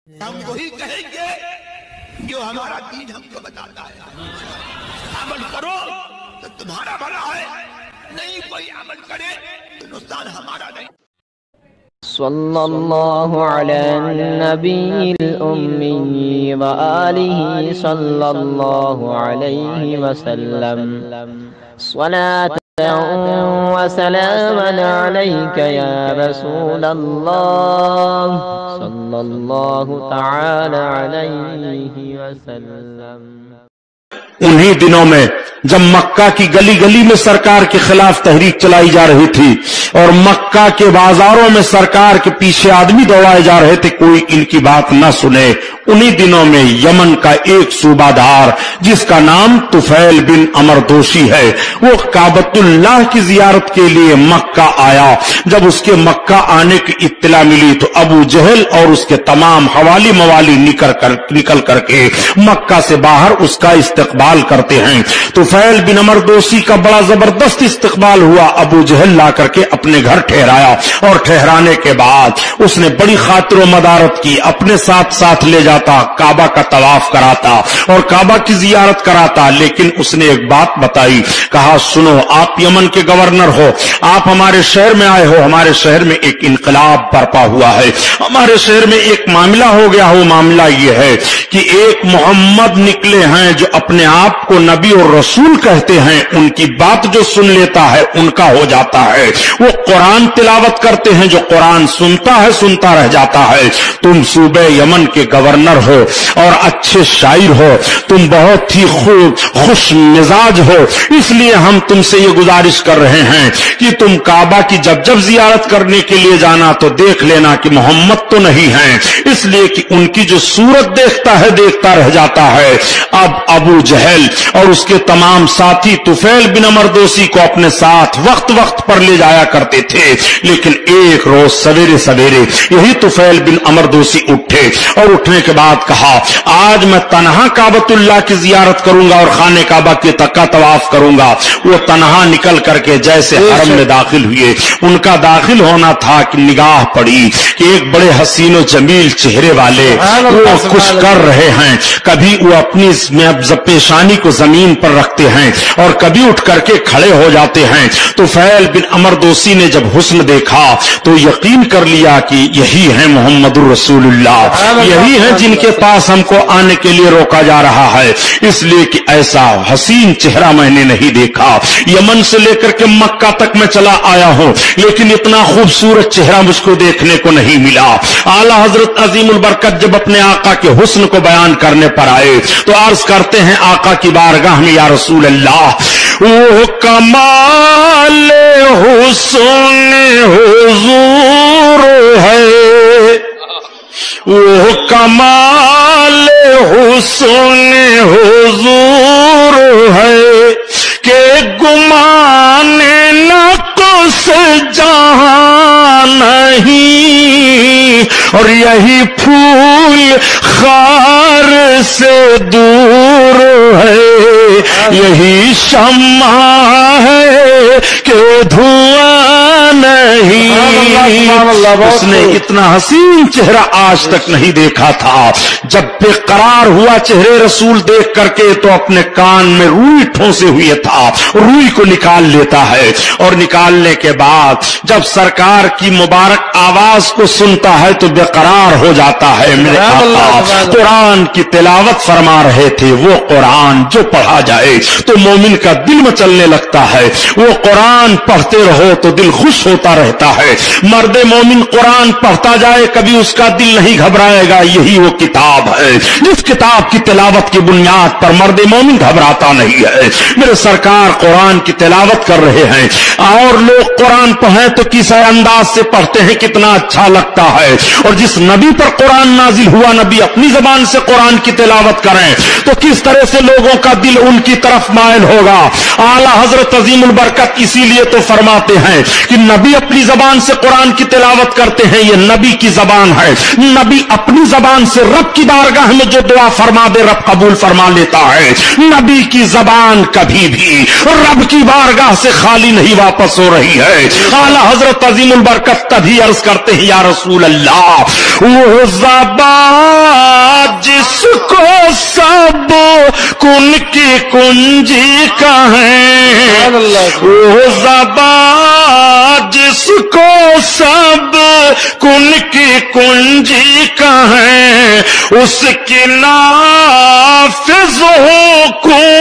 ہم وہی کہیں گے جو ہمارا دین ہم کو بتاتا ہے. عمل کرو تو تمہارا بھلا ہے، نہیں کوئی عمل کرے تو نقصان ہمارا نہیں. صلی اللہ علی النبی الأمی وآلہ صلی اللہ علیہ وسلم. صلاة وسلاما عليك يا رسول الله صلى الله تعالى عليه وسلم. انہی دنوں میں جب مکہ کی گلی گلی میں سرکار کے خلاف تحریک چلائی جا رہی تھی اور مکہ کے بازاروں میں سرکار کے پیچھے آدمی دوڑائے جا رہے تھے، کوئی ان کی بات نہ سنے، انہی دنوں میں یمن کا ایک صوبہ دار جس کا نام طفیل بن عمر دوشی ہے، وہ کعبۃ اللہ کی زیارت کے لیے مکہ آیا. جب اس کے مکہ آنے کی اطلاع ملی تو ابو جہل اور اس کے تمام حوالی موالی نکل کر کے مکہ سے باہر اس کا استقبال کرتے ہیں. طفیل بن عمر دوسی کا بڑا زبردست استقبال ہوا. ابو جہل لا کر کے اپنے گھر ٹھہرایا اور ٹھہرانے کے بعد اس نے بڑی خاطر و مدارت کی، اپنے ساتھ لے جاتا، کعبہ کا طواف کراتا اور کعبہ کی زیارت کراتا. لیکن اس نے ایک بات بتائی، کہا سنو، آپ یمن کے گورنر ہو، آپ ہمارے شہر میں آئے ہو، ہمارے شہر میں ایک انقلاب برپا ہوا ہے، ہمارے شہر میں ایک معاملہ ہو گیا ہو. معاملہ یہ ہے کہ ایک محمد نکلے ہیں جو اپنے آپ کو نبی اور رسول کہتے ہیں، ان کی بات جو سن لیتا ہے ان کا ہو جاتا ہے. وہ قرآن تلاوت کرتے ہیں، جو قرآن سنتا ہے سنتا رہ جاتا ہے. تم صوبہ یمن کے گورنر ہو اور اچھے شاعر ہو، تم بہت ہی خوش مزاج ہو، اس لیے ہم تم سے یہ گزارش کر رہے ہیں کہ تم کعبہ کی جب زیارت کرنے کے لیے جانا تو دیکھ لینا کہ محمد تو نہیں ہیں، اس لیے کہ ان کی جو صورت دیکھتا ہے دیکھتا رہ جاتا ہے. اب ابو جہل اور اس کے تمام ساتھی طفیل بن عمر دوسی کو اپنے ساتھ وقت پر لے جایا کرتے تھے. لیکن ایک روز سویرے یہی طفیل بن عمر دوسی اٹھے اور اٹھنے کے بعد کہا آج میں تنہا کعبۃ اللہ کی زیارت کروں گا اور خانہ کعبہ کے تک طواف کروں گا. وہ تنہا نکل کر کے جیسے حرم میں داخل ہوئے، ان کا داخل ہونا تھا کہ نگاہ پڑی کہ ایک بڑے حسین و جمیل چہرے والے وہ کچھ کر رہے ہیں. کبھی وہ اپنی پیشانی کو زمین پر رکھتے ہیں اور کبھی اٹھ کر کے کھڑے ہو جاتے ہیں. تو طفیل بن عمر دوسی نے جب حسن دیکھا تو یقین کر لیا کہ یہی ہے محمد الرسول اللہ، یہی ہے جن کے پاس ہم کو آنے کے لیے روکا جا رہا ہے. اس لیے کہ ایسا حسین چہرہ میں نے نہیں دیکھا. یمن سے لے کر کے مکہ تک میں چلا آیا ہوں لیکن اتنا خوبصورت چہرہ مجھ کو دیکھنے کو نہیں ملا. اعلیٰ حضرت عظیم البرکت جب اپنے آقا کے حسن کو بیان کرنے پر آئے تو عرض کرتے ہیں آقا کی بارگاہ میں، یا رسول اللہ، وہ کمال حسن حضور ہے، وہ کمال حسن حضور ہے کہ گمان نقص جہاں نہیں، اور یہی پھول خار سے دور ہے، یہی شمع ہے کہ دھواں نہیں. اس نے اتنا حسین چہرہ آج تک نہیں دیکھا تھا. جب بے قرار ہوا چہرے رسول دیکھ کر کے تو اپنے کان میں روئی ٹھونسے ہوئے تھا، روئی کو نکال لیتا ہے اور نکالنے کے بعد جب سرکار کی مبارک آواز کو سنتا ہے تو بے قرار ہو جاتا ہے. میرے آقا قرآن کی تلاوت فرما رہے تھے، وہ قرآن جو پڑھا جائے تو مومن کا دل مچلنے لگتا ہے. وہ قرآن پڑھتے رہو تو دل خوش ہوتا رہتا ہے. مرد مومن قرآن پڑھتا جائے کبھی اس کا دل نہیں گھبرائے گا. یہی وہ کتاب ہے جس کتاب کی تلاوت کی بنیاد پر مرد مومن گھبراتا نہیں ہے. میرے سرکار قرآن کی تلاوت کر رہے ہیں اور لوگ قرآن پڑھیں تو کس انداز سے پڑھتے ہیں، کتنا اچھا لگتا ہے. اور جس نبی پر قرآن نازل ہوا، نبی اپنی زبان سے قرآن کی تلاوت کریں تو کس طرح سے لوگوں کا دل ان کی طرف مائل ہوگا. اعلیٰ حضرت عظیم البرکت اسی لیے تو فرماتے ہیں کہ نبی اپنی زبان سے قرآن کی تلاوت کرتے ہیں، یہ نبی کی زبان ہے. نبی اپنی زبان سے رب کی بارگاہ میں جو دعا فرما دے رب قبول فرما لیتا ہے. نبی کی زبان کبھی بھی رب کی بارگاہ سے خالی نہیں واپس ہو رہی ہے. اعلیٰ حضرت عظیم البرکت تبھی عرض کرتے ہیں یا رسول اللہ، وہ زبان کن کی کنجی کہیں وہ زبان جس کو سب کن کی کنجی کہیں اس کی نافذ حکومت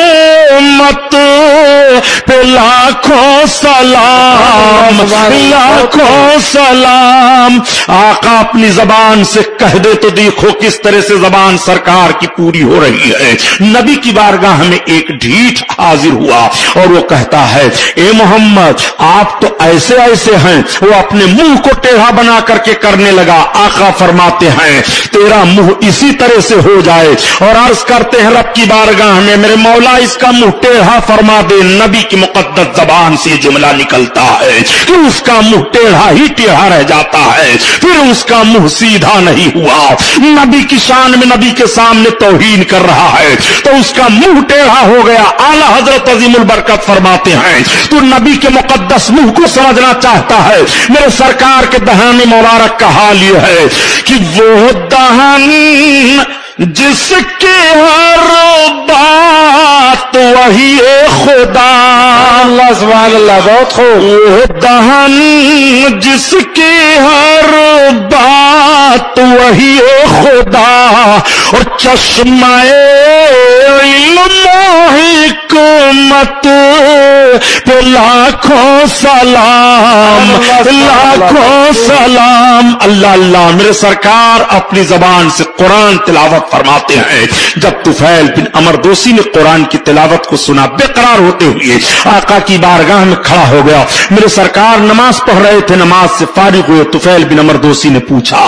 پہ لاکھوں سلام لاکھوں سلام. آقا اپنی زبان سے کہہ دے تو دیکھو کس طرح سے زبان سرکار کی پوری ہو رہی ہے. نبی کی بارگاہ میں ایک ڈھیٹ حاضر ہوا اور وہ کہتا ہے اے محمد آپ تو ایسے ایسے ہیں. وہ اپنے منہ کو ٹیڑھا بنا کر کے کرنے لگا. آقا فرماتے ہیں تیرا منہ اسی طرح سے ہو جائے اور عرض کرتے ہیں رب کی بارگاہ میں میرے مولا اس کا منہ ٹیڑھا فرما دے. نبی کی مقدس زبان سے جملہ نکلتا ہے کہ اس کا منہ ٹیڑھا ہی ٹیڑھا رہ جاتا ہے, پھر اس کا منہ سیدھا نہیں ہوا. نبی کی شان میں نبی کے سامنے توہین کر رہا ہے تو اس کا منہ ٹیڑھا ہو گیا. اعلی حضرت عظیم البرکت فرماتے ہیں تو نبی کے مقدس منہ کو سمجھنا چاہتا ہے. میرے سرکار کے دہان مبارک کا حال یہ ہے کہ وہ دہن جس کے ہر بات وہی خدا. اللہ سبحان اللہ, بہت خوب. وہ دہن جس کے ہر بات وہی خدا اور چشمہ علم و حکمت پہ لاکھوں سلام لاکھوں سلام. اللہ اللہ. میرے سرکار اپنی زبان سے قرآن تلاوت فرماتے ہیں. جب طفیل بن عمر دوسی نے قرآن کی تلاوت کو سنا بے قرار ہوتے ہوئے آقا کی بارگاہ میں کھڑا ہو گیا. میرے سرکار نماز پڑھ رہے تھے, نماز سے فارغ ہوئے. طفیل بن عمر دوسی نے پوچھا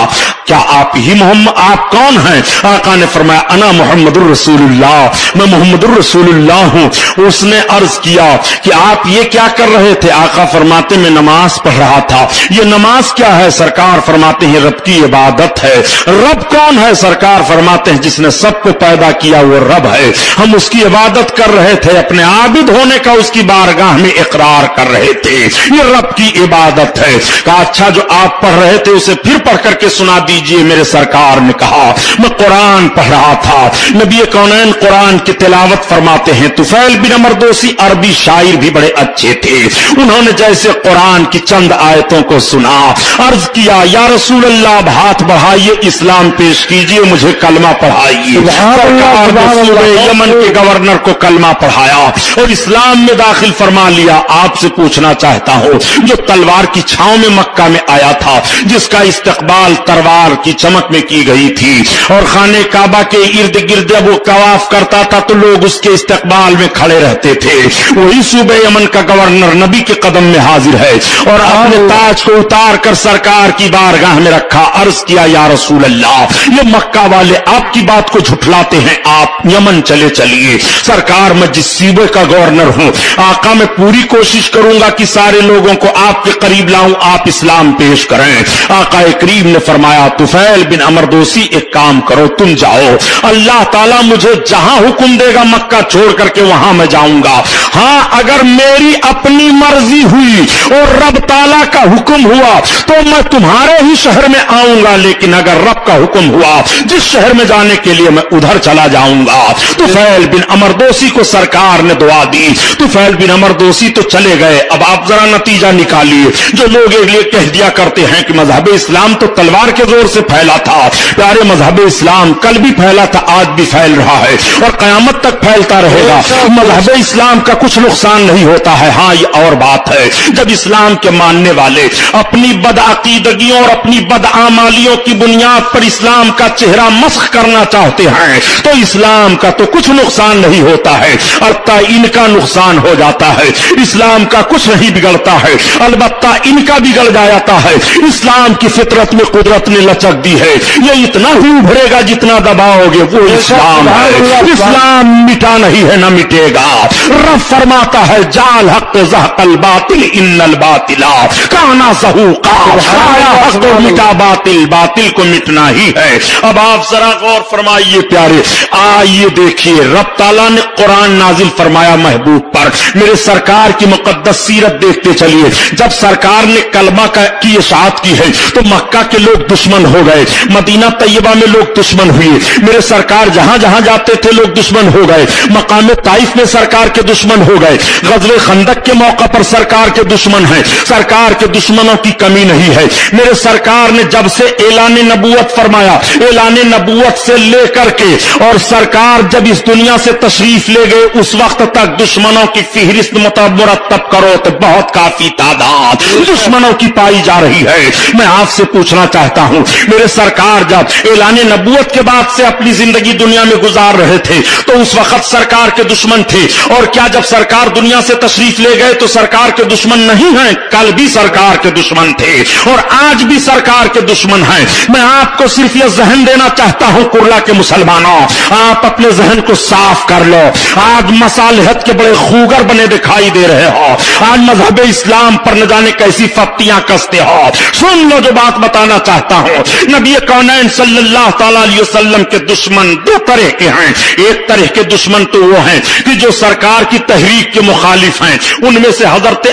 کیا آپ ہی محمد, آپ کون ہیں؟ آقا نے فرمایا انا محمد الرسول اللہ, میں محمد الرسول اللہ ہوں. اس نے عرض کیا کہ آپ یہ کیا کر رہے تھے؟ آقا فرماتے میں نماز پڑھ رہا تھا. یہ نماز کیا ہے؟ سرکار فرماتے ہیں رب کی عبادت ہے. رب کون ہے؟ سرکار فرماتے ہیں جس نے سب کو پیدا کیا وہ رب ہے. ہم اس کی عبادت کر رہے تھے, اپنے عابد ہونے کا اس کی بارگاہ میں اقرار کر رہے تھے. یہ رب کی عبادت ہے. کہا اچھا جو آپ پڑھ رہے تھے اسے پھر پڑھ کر کے سنا دیجئے. میرے سرکار نے کہا میں قرآن پڑھ رہا تھا. نبی کونین قرآن کی تلاوت فرماتے ہیں. طفیل بن عمر دوسی عربی شاعر بھی بڑے اچھے تھے. انہوں نے جیسے قرآن کی چند آیتوں کو سنا, عرض کیا یا رسول اللہ اب ہاتھ بڑھائیے, اسلام پیش کیجئے, مجھے کلمہ پڑھائیے. سرکار نے صوبہ یمن کے گورنر کو کلمہ پڑھایا اور اسلام میں داخل فرما لیا. آپ سے پوچھنا چاہتا ہوں جو تلوار کی چھاؤں میں مکہ میں آیا تھا, جس کا استقبال تلوار کی چمک میں کی گئی تھی اور خانے کعبہ کے ارد گرد وہ طواف کرتا تھا تو لوگ اس کے استقبال میں کھڑے رہتے تھے, وہی صوبہ یمن کا گورنر نبی کے قدم میں حاضر ہے اور اپنے تاج کو اتار کر سرکار کی بارگاہ میں رکھا. عرض کیا یا رسول اللہ یہ مکہ والے آپ کی بات کو جھٹلاتے ہیں, آپ یمن چلے چلیے. سرکار میں جس صوبے کا گورنر ہوں آقا میں پوری کوشش کروں گا کہ سارے لوگوں کو آپ کے قریب لاؤں, آپ اسلام پیش کریں. آقا کریم نے فرمایا طفیل بن عمر دوسی ایک کام کرو, تم جاؤ, اللہ تعالیٰ مجھے جہاں حکم دے گا مکہ چھوڑ کر کے وہاں میں جاؤں گا. ہاں اگر میری اپنی مرضی ہوئی اور رب تعالیٰ کا حکم ہوا تو میں تمہارے ہی شہر میں آؤں گا, لیکن اگر رب کا حکم ہوا جس شہر میں جانے کے لیے میں ادھر چلا جاؤں گا. طفیل بن عمر دوسی کو سرکار نے دعا دی. طفیل بن عمر دوسی تو چلے گئے. اب آپ ذرا نتیجہ نکالیے. جو لوگ یہ کہہ دیا کرتے ہیں کہ مذہب اسلام تو تلوار کے زور سے پھیلا تھا, پیارے مذہب اسلام کل بھی پھیلا تھا, آج بھی پھیل رہا ہے اور قیامت تک پھیلتا رہے گا. مذہب اسلام کا کچھ نقصان نہیں ہوتا ہے. ہاں یہ اور بات ہے جب اسلام کے ماننے والے اپنی بدعقیدگیوں اور اپنی بدعمالیوں کی بنیاد پر اسلام کا چہرہ مسخ کرنا چاہتے ہیں تو اسلام کا تو کچھ نقصان نہیں ہوتا ہے, البتہ ان کا نقصان ہو جاتا ہے. اسلام کا کچھ نہیں بگڑتا ہے, البتہ ان کا بگڑ جاتا ہے. اسلام کی فطرت میں قدرت نے لچک دی ہے, یہ اتنا ہی ابھرے گا جتنا دباؤ گے وہ اسلام ہے. اسلام مٹا نہیں ہے نہ मिटेगा। रब फरमाता है जाल हक ज़हक़ल बातिल इन्नल बातिला काना ज़हूक़ा, आया हक को मिटा बातिल, बातिल को मिटना ही है। अब आप जरा गौर फरमाइए प्यारे, आइए देखिए रब ताला ने कुरान नाजिल फरमाया महबूब पर। मेरे सरकार की मुकद्दस सीरत देखते चलिए। जब सरकार ने कलमा की इशाअत की है तो मक्का के लोग दुश्मन हो गए, मदीना तैयबा में लोग दुश्मन हुए। मेरे सरकार जहां जहां जाते थे लोग दुश्मन हो गए। मकाम ताइफ में सरकार के दुश्मन हो गए। ग़ज़वे खंदक के मौका पर सरकार के दुश्मन हैं। सरकार के दुश्मनों की कमी नहीं है। मेरे सरकार ने जब से ऐलान नबूवत फरमाया, ऐलान नबूवत से लेकर के और सरकार जब इस दुनिया से तशरीफ ले गए उस वक्त तक दुश्मनों की फिहरिस्त मुरतब करो तो बहुत काफी तादाद दुश्मनों की पाई जा रही है। मैं आपसे पूछना चाहता हूं, मेरे सरकार जब ऐलान नबूवत के बाद से अपनी जिंदगी दुनिया में गुजार रहे थे तो उस वक्त सरकार के दुश्मन थे, और क्या जब सरकार दुनिया से तशरीफ ले गए तो सरकार के दुश्मन नहीं हैं? कल भी सरकार के दुश्मन थे और आज भी सरकार के दुश्मन हैं। मैं आपको सिर्फ यह जहन देना चाहता हूं कुर्ला के मुसलमानों, आप अपने जहन को साफ कर लो। आज मसालिहत के बड़े खूगर बने दिखाई दे रहे हो, आज मजहब इस्लाम पर न जाने कैसी फप्तियां कसते हो। सुन लो जो बात बताना चाहता हूं। नबी कौनैन सल्लल्लाहु तआला अलैहि वसल्लम के दुश्मन दो तरह के हैं। एक तरह के दुश्मन तो वो हैं कि जो सरकार की तहरीक के मुखालिफ हैं, उनमें से हजरत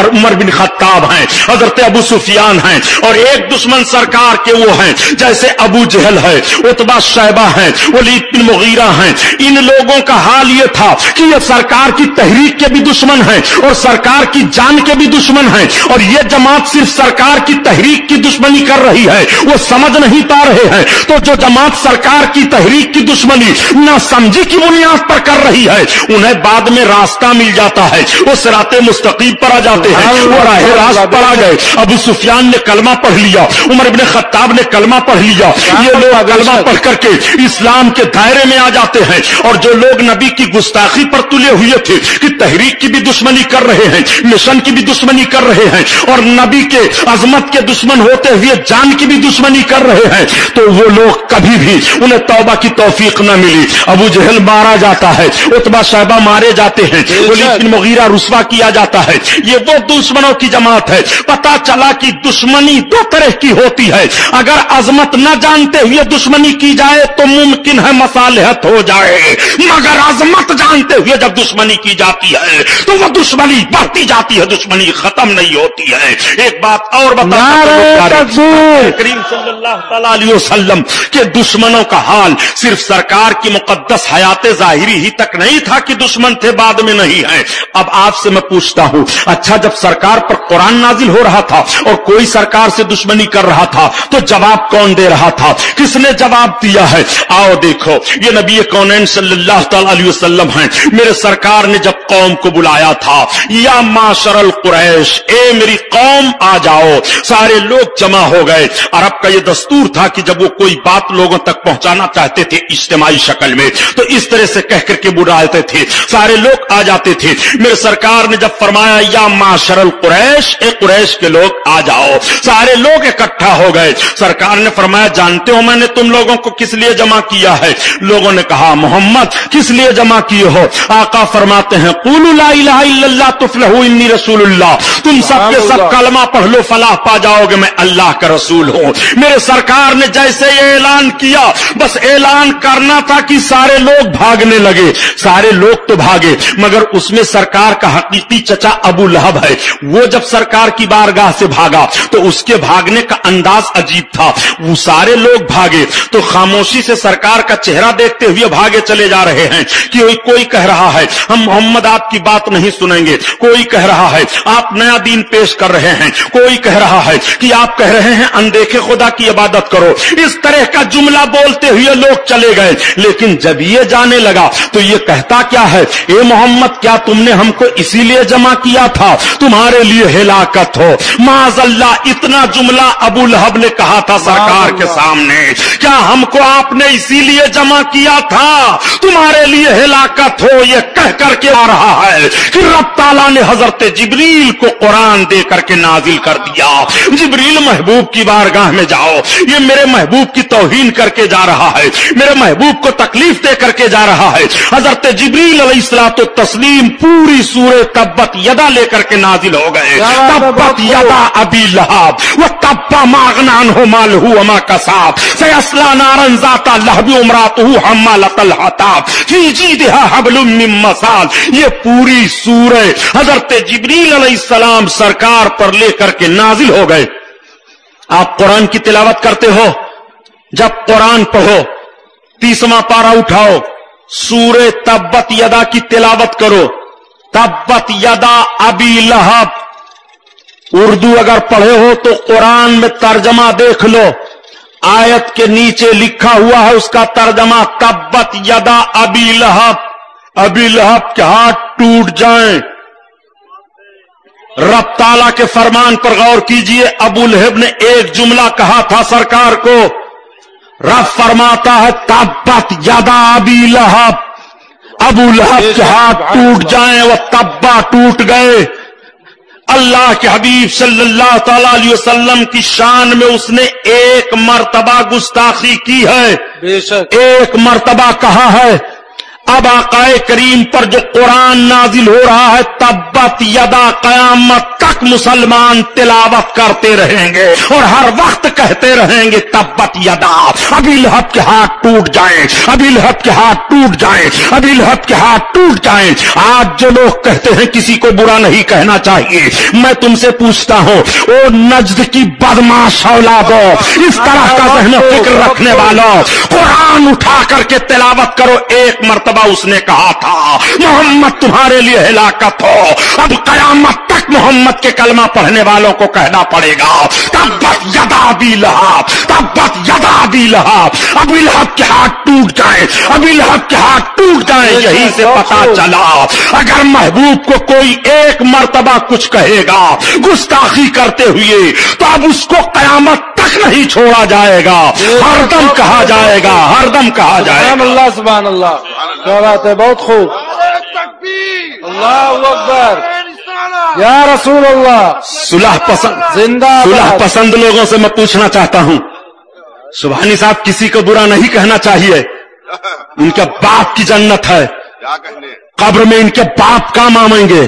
उमर बिन खत्ताब हैं, हजरत अबू सुफियान हैं, और एक दुश्मन सरकार के वो हैं जैसे अबू जहल है, उतबा शैबा है, वलीद बिन मुगीरा हैं। इन लोगों का हाल ये था कि ये सरकार की तहरीक के भी दुश्मन हैं और सरकार की जान के भी दुश्मन हैं, और ये जमात सिर्फ सरकार की तहरीक की दुश्मनी कर रही है, वो समझ नहीं पा रहे हैं। तो जो जमात सरकार की तहरीक की दुश्मनी ना समझी की बुनियाद पर कर रही है, उन्हें बाद में रास्ता मिल जाता है, वो सिराते मुस्तकीम पर आ जाते हैं, वो राह रास्त पर आ गए। अबू सुफियान ने कलमा पढ़ लिया, उमर इब्न खत्ताब ने कलमा पढ़ लिया, ये लोग कलमा पढ़ करके इस्लाम के दायरे में आ जाते हैं। और जो लोग नबी की गुस्ताखी पर तुले हुए थे कि तहरीक की भी दुश्मनी कर रहे हैं, मिशन की भी दुश्मनी कर रहे हैं, और नबी के अजमत के दुश्मन होते हुए जान की भी दुश्मनी कर रहे हैं, तो वो लोग कभी भी उन्हें तौबा की तौफीक न मिली। अबू जहल मारा जाता है, उतबा शैबा मारे जाते हैं, वलीद बिन मुगीरा रुस्वा किया जाता है। ये वो दुश्मनों की जमात है। पता चला कि दुश्मनी दो तरह की होती है। अगर अजमत न जानते हुए दुश्मनी की जाए तो मुमकिन है मसालिहत हो जाए, मगर अजमत जानते हुए जब दुश्मनी की जाती है तो वह दुश्मनी बढ़ती जाती है, दुश्मनी खत्म नहीं होती है। एक बात और बता, करीम सल्लल्लाहु अलैहि वसल्लम के दुश्मनों का हाल सिर्फ सरकार की मुकद्दस हयाते जाहिरी ही तक नहीं था कि दुश्मन थे, बाद में नहीं है। अब आपसे मैं पूछता हूं, अच्छा जब सरकार पर कुरान नाजिल हो रहा था और कोई सरकार से दुश्मनी कर रहा था तो जवाब कौन दे रहा था? किसने जवाब दिया है? आओ देखो, ये नबी कौनैन सल्लल्लाहु अलैहि वसल्लम हैं। मेरे सरकार ने जब कौम को बुलाया था, या माशरल कुरैश, ए मेरी कौम आ जाओ, सारे लोग जमा हो गए। अरब का ये दस्तूर था कि जब वो कोई बात लोगों तक पहुंचाना चाहते थे इज्तिमाई शक्ल में तो इस तरह से कह करके बुलाते थे, सारे लोग आ जाते थे। मेरे सरकार ने जब फरमाया या माशरल कुरैश, ए कुरैश के लोग आ जाओ, सारे लोग इकट्ठा हो गए। सरकार ने फरमाया जानते हो मैंने तुम लोगों को किस लिए जमा किया है? लोगों ने कहा मोहम्मद किस लिए जमा किए हो? आका फरमाते हैं कुलू ला इलाहा इल्लल्लाह तुफलहू इन्नी रसूलुल्लाह, तुम सब के सब कलमा पढ़ लो फलाह पा जाओगे, मैं अल्लाह का रसूल हूं। मेरे सरकार ने जैसे ये ऐलान किया, बस ऐलान करना था कि सारे लोग भागने लगे। सारे लोग तो भागे, मगर उसमें सरकार का हकीकी चचा अबू लहब है, वो जब सरकार की बारगाह से भागा तो उसके भागने का अंदाज अजीब था। वो सारे लोग भागे तो खामोशी से सरकार का चेहरा देखते हुए भागे चले जा रहे हैं कि कोई कह रहा है हम मोहम्मद आपकी बात नहीं सुनेंगे, कोई कह रहा है आप नया दीन पेश कर रहे हैं, कोई कह रहा है कि आप कह रहे हैं अनदेखे खुदा की इबादत करो। इस तरह का जुमला बोलते हुए लोग चले गए। लेकिन जब ये जाने लगा तो ये कहता क्या है, ए मोहम्मद क्या तुमने हमको इसीलिए जमा किया था तुम्हारे लिए हिलाकत हो? माज़अल्लाह, इतना जुमला अबू लहब ने कहा था सरकार के सामने, क्या हमको आपने इसीलिए जमा किया था तुम्हारे लिए हिलाकत हो? ये कह करके आ रहा है कि रब ताला ने हजरत जिब्रील को कुरान दे करके नाजिल कर दिया। जिब्रील महबूब की बारगाह में जाओ, ये मेरे महबूब की तौहीन करके जा रहा है, मेरे महबूब को तकलीफ दे करके जा रहा है। हजरत हजरत जिब्रील अलैहिस्सलातो तस्लीम पूरी सूरह तब्बत यदा लेकर के नाजिल हो गए। तब्बत यदा अबी लहब व तब्बा मा अगना अन्हु मालहु व मा कसब सयस्ला नारन ज़ाता लहब व इम्रातुहु हम्मालतल हताब फी जीदिहा हब्लुम मिन मसाद। ये पूरी सूरह हजरत जिब्रील अलैहिस्सलाम सरकार पर लेकर के नाजिल हो गए। आप कुरान की तिलावत करते हो, जब कुरान पढ़ो 30वां पारा उठाओ, सूरह तब्बत यदा की तिलावत करो। तब्बत यदा अबी लहब उर्दू अगर पढ़े हो तो कुरान में तर्जमा देख लो, आयत के नीचे लिखा हुआ है उसका तर्जमा तब्बत यदा अबी लहब। अबी लहब के हाथ टूट जाएं। रब ताला के फरमान पर गौर कीजिए। अबू लहब ने एक जुमला कहा था सरकार को, रब फरमाता है तब्बत यदा अबी लहब, अबू लहब के हाथ टूट जाएं। वह तब्बा टूट गए। अल्लाह के हबीब सल्लल्लाहु तआला अलैहि वसल्लम की शान में उसने एक मर्तबा गुस्ताखी की है, बेशक एक मर्तबा कहा है। अब आकाए करीम पर जो कुरान नाजिल हो रहा है तब्बत यदा कयामत तक मुसलमान तिलावत करते रहेंगे और हर वक्त कहते रहेंगे तब्बत यदा अबी लहब के हाथ टूट जाएं, अबी लहब के हाथ टूट जाएं, अबी लहब के हाथ टूट जाएं। आज जो लोग कहते हैं किसी को बुरा नहीं कहना चाहिए, मैं तुमसे पूछता हूं ओ नज्द की बदमाश औलादो, इस तरह का ज़हन फिक्र रखने वालों, कुरान उठा करके तिलावत करो। एक मर्तबा उसने कहा था मोहम्मद तुम्हारे लिए हिलाकत हो। अब कयामत तक मोहम्मद के कलमा पढ़ने वालों को कहना पड़ेगा तब्बत यदा अबी लहब, तब्बत यदा अबी लहब, अबी लहब के हाथ टूट जाए, अबी लहब के हाथ टूट जाए। यहीं से पता चला अगर महबूब को कोई एक मर्तबा कुछ कहेगा गुस्ताखी करते हुए तो अब उसको कयामत तक नहीं छोड़ा जाएगा, हरदम कहा जाएगा, हरदम कहा जाएगा। अल्लाह सुभान अल्लाह, क्या बात है, बहुत खूब। अल्लाहु अकबर, या रसूल अल्लाह। सुलह पसंद, जिंदाबाद। सुलह पसंद लोगों से मैं पूछना चाहता हूं, सुभानी साहब किसी को बुरा नहीं कहना चाहिए, उनके बाप की जन्नत है, कब्र में इनके बाप काम आएंगे।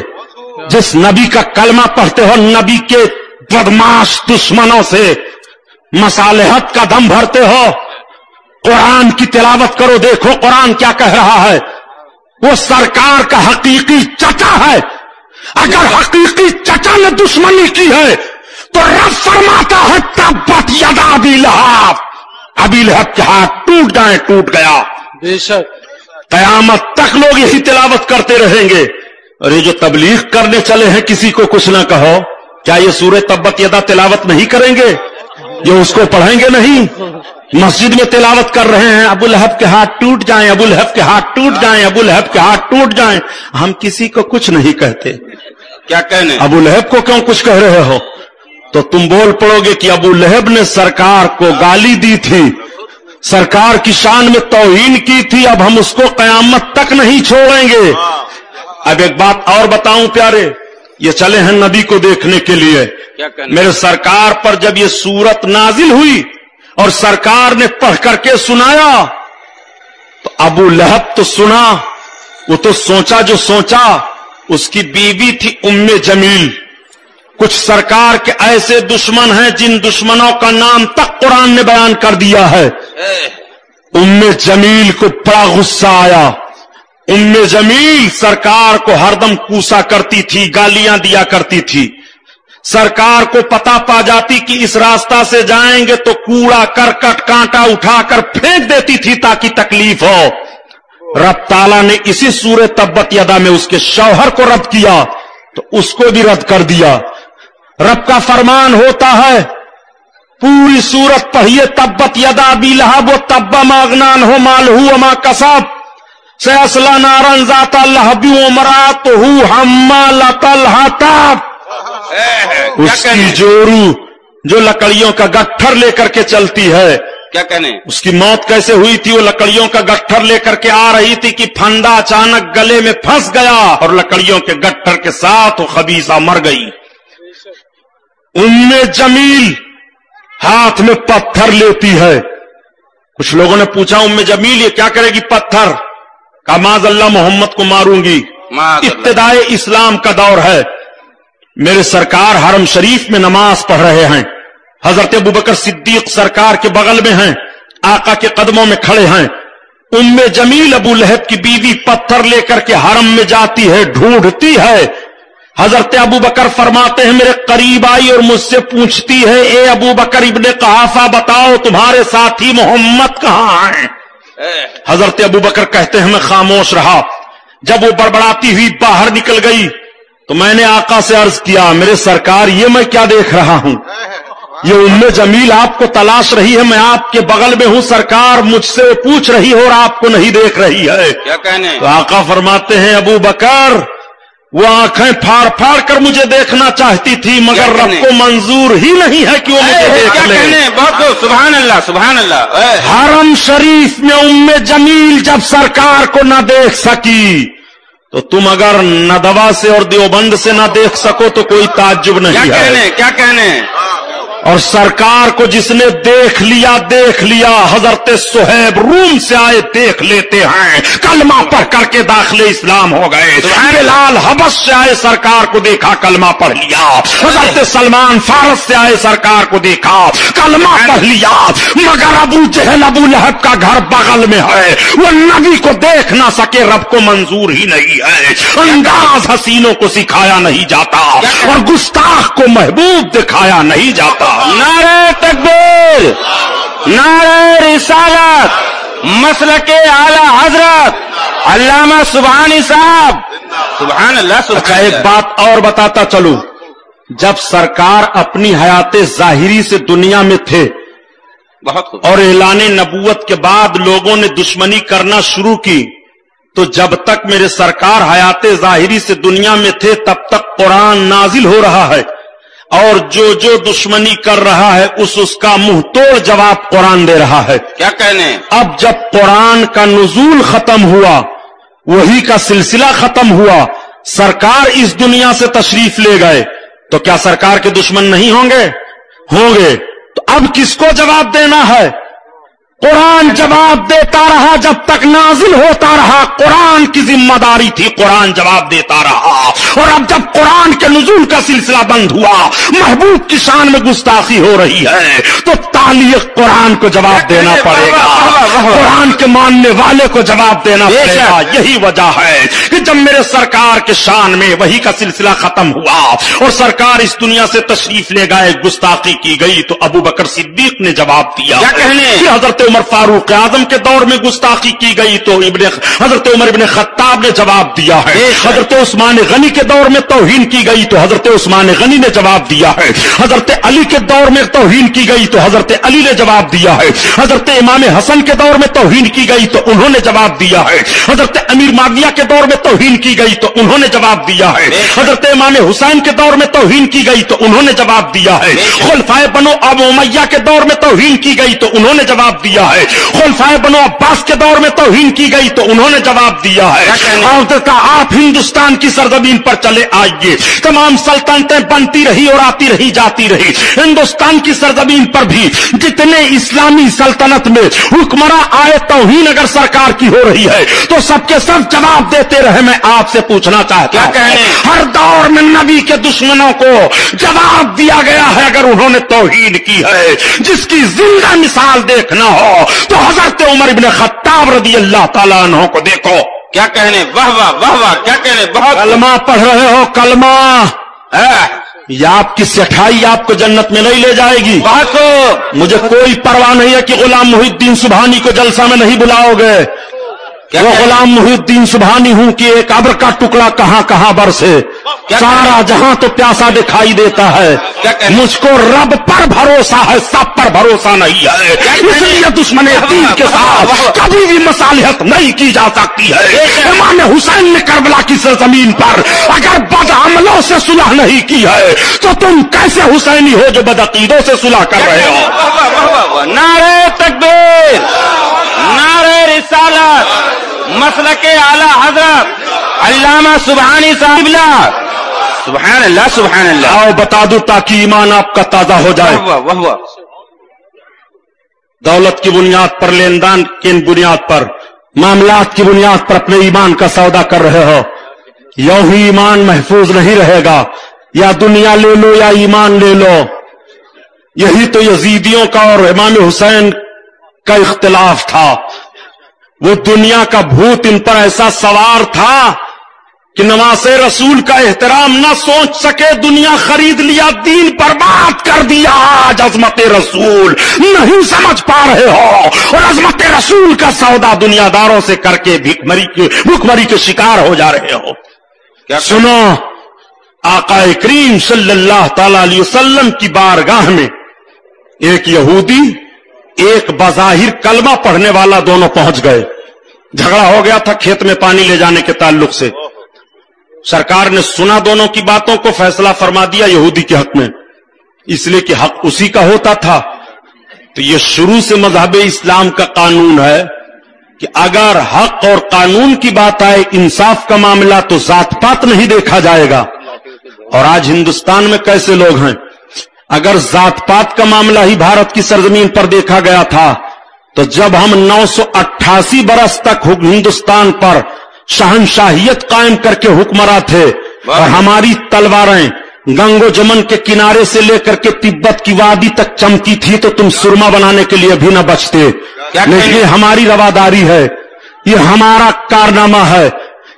जिस नबी का कलमा पढ़ते हो, नबी के बदमाश दुश्मनों से मसालेहत का दम भरते हो। कुरान की तिलावत करो, देखो कुरान क्या कह रहा है। वो सरकार का हकीकी चचा है। अगर हकीकी चचा ने दुश्मनी की है तो रब फरमाता है तब्बत यदा अबी लहब, अबी लहब के हाथ टूट जाए, टूट गया। बेशक कयामत तक लोग यही तिलावत करते रहेंगे। और ये जो तबलीग करने चले हैं किसी को कुछ ना कहो, क्या ये सूरह तब्बत यदा तिलावत नहीं करेंगे? ये उसको पढ़ेंगे नहीं? मस्जिद में तिलावत कर रहे हैं अबू लहब के हाथ टूट जाएं, अबू लहब के हाथ टूट जाएं, अबू लहब के हाथ टूट जाएं। हम किसी को कुछ नहीं कहते। क्या कहने? अबू लहब को क्यों कुछ कह रहे हो? तो तुम बोल पड़ोगे कि अबू लहब ने सरकार को गाली दी थी, सरकार की शान में तौहीन की थी, अब हम उसको कयामत तक नहीं छोड़ेंगे। अब एक बात और बताऊं प्यारे, ये चले हैं नबी को देखने के लिए। क्या कहने? मेरे सरकार पर जब ये सूरत नाजिल हुई और सरकार ने पढ़ करके सुनाया तो अबू लहब तो सुना, वो तो सोचा जो सोचा। उसकी बीवी थी उम्मे जमील। कुछ सरकार के ऐसे दुश्मन हैं जिन दुश्मनों का नाम तक कुरान ने बयान कर दिया है। उम्मे जमील को बड़ा गुस्सा आया। उम्मे जमील सरकार को हरदम कूसा करती थी, गालियां दिया करती थी। सरकार को पता पा जाती कि इस रास्ता से जाएंगे तो कूड़ा करकट कांटा उठाकर फेंक देती थी ताकि तकलीफ हो। रब ताला ने इसी सूरह तब्बत यदा में उसके शौहर को रद्द किया तो उसको भी रद्द कर दिया। रब का फरमान होता है, पूरी सूरत पढ़िए, तब्बत यदा अबी लहब व तब्बा मा अगना अन्हु मालहु व मा कसब सयस्ला नारन ज़ाता लहब व इम्रातुहु हम्मालतल हताब। उसकी जोरू जो लकड़ियों का गट्ठर लेकर के चलती है, क्या कहने? उसकी मौत कैसे हुई थी? वो लकड़ियों का गट्ठर लेकर के आ रही थी कि फंदा अचानक गले में फंस गया और लकड़ियों के गट्ठर के साथ वो खबीसा मर गई। उम्मे जमील हाथ में पत्थर लेती है। कुछ लोगों ने पूछा उम्मे जमील ये क्या करेगी पत्थर? कहा माज़अल्लाह मोहम्मद को मारूंगी। इब्तिदाए इस्लाम का दौर है। मेरे सरकार हरम शरीफ में नमाज पढ़ रहे हैं। हजरत अबू बकर सिद्दीक सरकार के बगल में हैं, आका के कदमों में खड़े हैं। उम्मे जमील अबू लहब की बीवी पत्थर लेकर के हरम में जाती है, ढूंढती है। हजरत अबू बकर फरमाते हैं मेरे करीब आई और मुझसे पूछती है, ए अबू बकर इब्ने कहाफा बताओ तुम्हारे साथी मोहम्मद कहां हैं? हजरत अबू बकर कहते हैं मैं खामोश रहा। जब वो बड़बड़ाती हुई बाहर निकल गई तो मैंने आका से अर्ज किया, मेरे सरकार ये मैं क्या देख रहा हूं? ये उम्मे जमील आपको तलाश रही है, मैं आपके बगल में हूं, सरकार मुझसे पूछ रही है और आपको नहीं देख रही है। क्या कहने? तो आका फरमाते हैं अबू बकर वो आंखें फाड़ फाड़ कर मुझे देखना चाहती थी, मगर रब को मंजूर ही नहीं है कि वो मुझे देख ले। कहने? बहुत सुभान अल्लाह, सुभान अल्लाह। हरम शरीफ में उम्मे जमील जब सरकार को न देख सकी तो तुम अगर नदवा से और देवबंद से न देख सको तो कोई ताज्जुब नहीं है। क्या कहने? क्या कहने? और सरकार को जिसने देख लिया हजरत सुहैब रूम से आए देख लेते हैं, कलमा पढ़ करके दाखिले इस्लाम हो गए। बिलाल हबश से आए सरकार को देखा, कलमा पढ़ लिया। हजरत सलमान फारस से आए सरकार को देखा, कलमा पढ़ लिया। मगर अबू जहल अबू लहब का घर बगल में है, वो नबी को देख ना सके, रब को मंजूर ही नहीं है। अंदाज हसीनों को सिखाया नहीं जाता और गुस्ताख को महबूब दिखाया नहीं जाता। नारे तकबीर, नारे रिसालत, मसलके आला हजरत अल्लामा सुबहानी साहब, सुभान अल्लाह। अच्छा एक बात और बताता चलूं, जब सरकार अपनी हयाते जाहिरी से दुनिया में थे बहुत और ऐलाने नबूवत के बाद लोगों ने दुश्मनी करना शुरू की, तो जब तक मेरे सरकार हयाते जाहिरी से दुनिया में थे तब तक कुरान नाजिल हो रहा है और जो जो दुश्मनी कर रहा है उसका मुंह तोड़ जवाब कुरान दे रहा है। क्या कहने? अब जब कुरान का नुजूल खत्म हुआ, वही का सिलसिला खत्म हुआ, सरकार इस दुनिया से तशरीफ ले गए, तो क्या सरकार के दुश्मन नहीं होंगे? होंगे। तो अब किसको जवाब देना है? कुरान जवाब देता रहा जब तक नाजिल होता रहा, कुरान की जिम्मेदारी थी, कुरान जवाब देता रहा। और अब जब कुरान के नुज़ूल का सिलसिला बंद हुआ, महबूब की शान में गुस्ताखी हो रही है, तो तालिए कुरान को जवाब देना पड़ेगा, कुरान के मानने वाले को जवाब देना पड़ेगा। यही वजह है कि जब मेरे सरकार के शान में वही का सिलसिला खत्म हुआ और सरकार इस दुनिया से तशरीफ ले गए, गुस्ताखी की गई, तो अबू बकर सिद्दीक ने जवाब दिया। क्या कहने? हजरत उमर फारूक आजम के दौर में गुस्ताखी की गई तो हजरत उमर इब्ने खत्ताब ने जवाब दिया है। हजरत उस्मान गनी के दौर में तौहीन की गई तो हजरत उस्मान गनी ने जवाब दिया है। हजरत अली के दौर में तौहीन की गई तो हजरत अली ने जवाब दिया है। हजरत इमाम हसन के दौर में तौहीन की गई तो उन्होंने जवाब दिया है। हजरत अमीर माविया के दौर में तौहीन की गई तो उन्होंने जवाब दिया है। हजरत इमाम हुसैन के दौर में तौहीन की गई तो उन्होंने जवाब दिया है। खुलफाए बनो अबू उमय्या के दौर में तौहीन की गई तो उन्होंने जवाब दिया है। खुलफाए बनो अब्बास के दौर में तौहीन की गई तो उन्होंने जवाब दिया है। और आप हिंदुस्तान की सरजमीन पर चले आइए, तमाम सल्तनतें बनती रही और आती रही जाती रही। हिंदुस्तान की सरजमीन पर भी जितने इस्लामी सल्तनत में हुक्मरां आए, तौहीन अगर सरकार की हो रही है तो सबके सब जवाब देते रहे। मैं आपसे पूछना चाहता हूं, हर दौर में नबी के दुश्मनों को जवाब दिया गया है अगर उन्होंने तौहीन की है। जिसकी जिंदा मिसाल देखना हो तो हजरत उमर इब्ने खत्ताब रदी अल्लाह ताला अन्हु को देखो। क्या कहने? वाह वाह वाह वाह, क्या कहने? बहुत कलमा पढ़ रहे हो, कलमा ये आपकी सेठाई आपको जन्नत में नहीं ले जाएगी। बहुत मुझे कोई परवाह नहीं है कि गुलाम मुहिद्दीन सुबहानी को जलसा में नहीं बुलाओगे। वो गुलाम मुहिद्दीन सुबहानी हूं कि एक अब्र का टुकड़ा कहां कहां बरसे, सारा जहां तो प्यासा दिखाई देता है। मुझको रब पर भरोसा है, सब पर भरोसा नहीं है, इसलिए दुश्मने दीन के साथ कभी भी मसालिहत नहीं की जा सकती है। इमाम हुसैन ने करबला की सरजमीन पर अगर बदअमलों से सुलह नहीं की है तो तुम कैसे हुसैनी हो जो बदअकीदों से सुलह कर रहे हो? नारे तकबीर, नारे रिसालत, मसलके आला हजरत अल्लामा सुबहानी साहब, सुभान अल्लाह, सुभान अल्लाह। आओ बता दूं ताकि ईमान आपका ताजा हो जाए। वाह वाह। दौलत की बुनियाद पर, लेनदान की बुनियाद पर मामलात की बुनियाद पर अपने ईमान का सौदा कर रहे हो। यूं ही ईमान महफूज नहीं रहेगा, या दुनिया ले लो या ईमान ले लो। यही तो यजीदियों का और इमाम हुसैन का इख्तिलाफ था। वो दुनिया का भूत इन पर ऐसा सवार था कि नवासे रसूल का एहतराम न सोच सके, दुनिया खरीद लिया, दीन बर्बाद कर दिया। आज अजमत रसूल नहीं समझ पा रहे हो और अजमत रसूल का सौदा दुनियादारों से करके भुखमरी के शिकार हो जा रहे हो। क्या सुनो, आकाए करीम सल्लल्लाहु ताला अलैहि वसल्लम की बारगाह में एक यहूदी, एक बज़ाहिर कलमा पढ़ने वाला दोनों पहुंच गए। झगड़ा हो गया था खेत में पानी ले जाने के ताल्लुक से। सरकार ने सुना दोनों की बातों को, फैसला फरमा दिया यहूदी के हक में, इसलिए कि हक उसी का होता था। तो ये शुरू से मजहब इस्लाम का कानून है कि अगर हक और कानून की बात आए, इंसाफ का मामला, तो जात पात नहीं देखा जाएगा। और आज हिंदुस्तान में कैसे लोग हैं, अगर जात पात का मामला ही भारत की सरजमीन पर देखा गया था, तो जब हम 988 बरस तक हिंदुस्तान पर शहनशाहियत कायम करके हुक्मरां थे और हमारी तलवारें गंगो जमन के किनारे से लेकर के तिब्बत की वादी तक चमकी थी, तो तुम सुरमा बनाने के लिए भी न बचते। लेकिन ये हमारी रवादारी है, ये हमारा कारनामा है,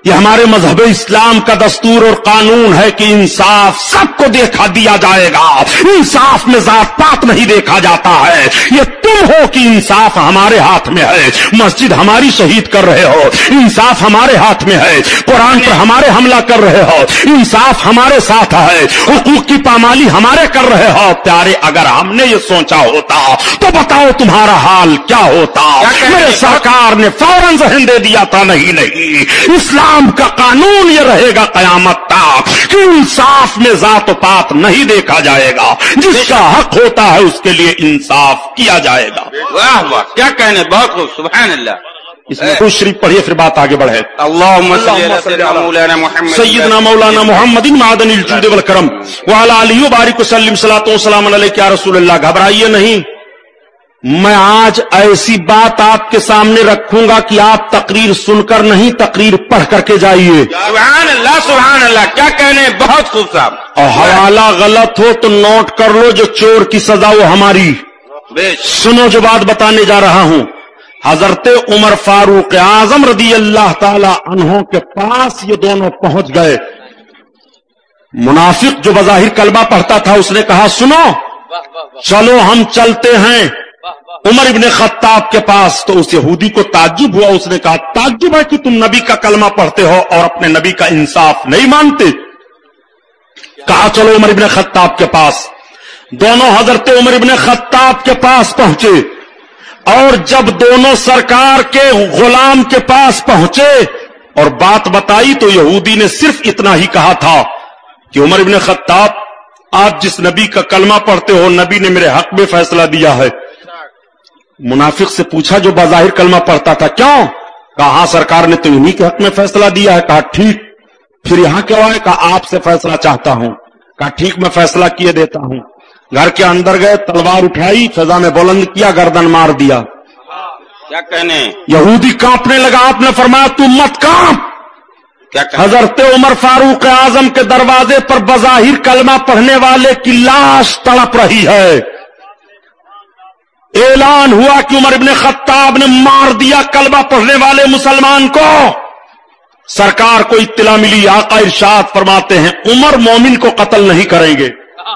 ये हमारे मजहब इस्लाम का दस्तूर और कानून है कि इंसाफ सबको देखा दिया जाएगा। इंसाफ में जात पात नहीं देखा जाता है। ये तुम हो कि इंसाफ हमारे हाथ में है। मस्जिद हमारी शहीद कर रहे हो, इंसाफ हमारे हाथ में है। कुरान पर हमारे हमला कर रहे हो, इंसाफ हमारे साथ है। हुकूक की पामाली हमारे कर रहे हो। प्यारे, अगर हमने ये सोचा होता तो बताओ तुम्हारा हाल क्या होता। मेरे सरकार ने फौरन जहन दे दिया था, नहीं नहीं, इस्लाम का कानून ये रहेगा कयामत तक कि इंसाफ में जात पात नहीं देखा जाएगा। जिसका हक होता है उसके लिए इंसाफ किया जाएगा। वाह वाह, क्या कहने, बहुत खूब, सुभान अल्लाह। इसमें कुछ शरीफ पढ़िए, फिर बात आगे बढ़े। अल्लाहुम्मा सल्ली अला सय्यदना मौलाना मुहम्मदिन मादनिल जुद वल करम व अला आलिहि व बारिक व सल्लिम सलातो व सलाम अलैका या रसूल अल्लाह। घबराइए नहीं, मैं आज ऐसी बात आपके सामने रखूंगा कि आप तकरीर सुनकर नहीं, तकरीर पढ़ करके जाइए। सुभान अल्लाह, सुभान अल्लाह, क्या कहने, बहुत खूब साहब। और हवाला गलत हो तो नोट कर लो, जो चोर की सजा वो हमारी। सुनो जो बात बताने जा रहा हूं। हजरत उमर फारूक आजम रदी अल्लाह ताला अन्हों के पास ये दोनों पहुंच गए। मुनाफिक जो बज़ाहिर कलमा पढ़ता था, उसने कहा सुनो, चलो हम चलते हैं उमर इब्ने खत्ताब के पास। तो उस यहूदी को ताज्जुब हुआ, उसने कहा ताज्जुब है कि तुम नबी का कलमा पढ़ते हो और अपने नबी का इंसाफ नहीं मानते। कहा चलो उमर इब्ने खत्ताब के पास। दोनों हजरत उमर इब्ने खत्ताब के पास पहुंचे और जब दोनों सरकार के गुलाम के पास पहुंचे और बात बताई, तो यहूदी ने सिर्फ इतना ही कहा था कि उमर इब्ने खत्ताब, आप जिस नबी का कलमा पढ़ते हो, नबी ने मेरे हक में फैसला दिया है। मुनाफिक से पूछा जो बज़ाहिर कलमा पढ़ता था, क्यों? कहा सरकार ने तो इन्हीं के हक में फैसला दिया है। कहा ठीक, फिर यहां क्यों आए? कहा आपसे फैसला चाहता हूं। कहा ठीक, मैं फैसला किए देता हूं। घर के अंदर गए, तलवार उठाई, फिजा में बुलंद किया, गर्दन मार दिया। क्या कहने, यहूदी कांपने लगा। आपने फरमाया तू मत कांप। क्या कहने? हजरत उमर फारूक आजम के दरवाजे पर बज़ाहिर कलमा पढ़ने वाले की लाश तड़प रही है। ऐलान हुआ कि उमर इब्ने खत्ताब ने मार दिया कलमा पढ़ने वाले मुसलमान को। सरकार को इत्तला मिली। आका इरशाद फरमाते हैं उमर मोमिन को कत्ल नहीं करेंगे।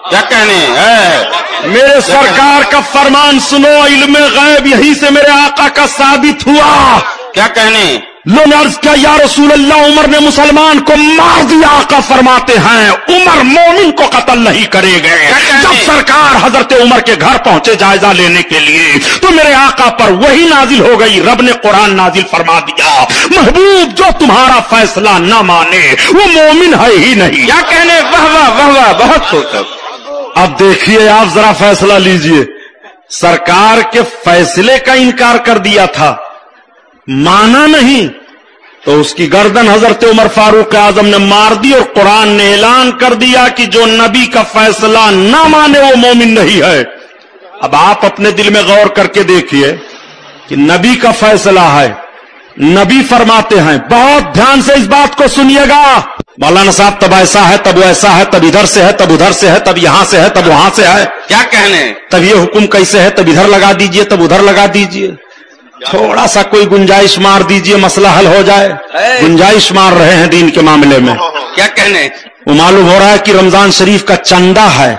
क्या कहने है? मेरे सरकार का फरमान सुनो, इल्मे गैब यहीं से मेरे आका का साबित हुआ। क्या कहने? लोग अर्ज किया या रसूल अल्लाह, उमर ने मुसलमान को मार दिया। आका फरमाते हैं उमर मोमिन को कत्ल नहीं करेंगे। जब सरकार हजरत उमर के घर पहुंचे जायजा लेने के लिए, तो मेरे आका पर वही नाजिल हो गई। रब ने कुरान नाजिल फरमा दिया, महबूब जो तुम्हारा फैसला न माने वो मोमिन है ही नहीं। क्या कहने, वाह वाह वाह वाह, बहुत खूब। अब देखिए, आप जरा फैसला लीजिए। सरकार के फैसले का इनकार कर दिया था, माना नहीं, तो उसकी गर्दन हजरत उमर फारूक आजम ने मार दी और कुरान ने ऐलान कर दिया कि जो नबी का फैसला ना माने वो मोमिन नहीं है। अब आप अपने दिल में गौर करके देखिए कि नबी का फैसला है, नबी फरमाते हैं, बहुत ध्यान से इस बात को सुनिएगा, मौलाना साहब तब ऐसा है, तब वैसा है, तब इधर से है, तब उधर से है, तब यहां से है, तब वहां से है, क्या कहने, तब ये हुक्म कैसे है, तब इधर लगा दीजिए, तब उधर लगा दीजिए, थोड़ा सा कोई गुंजाइश मार दीजिए, मसला हल हो जाए। गुंजाइश मार रहे हैं दीन के मामले में। क्या कहने, वो मालूम हो रहा है कि रमजान शरीफ का चंदा है,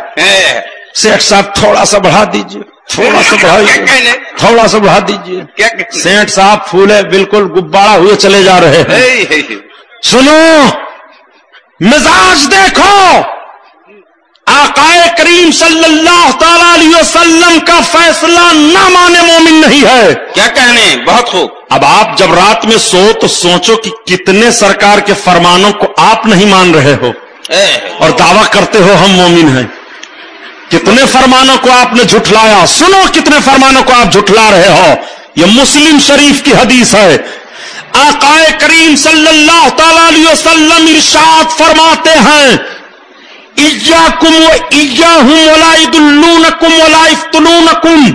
सेठ साहब थोड़ा सा बढ़ा दीजिए, थोड़ा सा बढ़ाइए, थोड़ा सा बढ़ा दीजिए। क्या सेठ साहब फूले बिल्कुल गुब्बारा हुए चले जा रहे हैं। सुनो, मिजाज देखो, आकाए करीम सल्लल्लाहु तआला अलैहि वसल्लम का फैसला ना माने मोमिन नहीं है। क्या कहने, बहुत खूब। अब आप जब रात में सो तो सोचो कि कितने सरकार के फरमानों को आप नहीं मान रहे हो और दावा करते हो हम मोमिन हैं। कितने फरमानों को आपने झुठलाया, सुनो कितने फरमानों को आप झुठला रहे हो। यह मुस्लिम शरीफ की हदीस है। आकाए करीम सल्लल्लाहु तआला अलैहि वसल्लम इरशाद फरमाते हैं, इय्याकुम व इय्याहुम वला यदुल्लूनकुम वला यफ्तुनूनकुम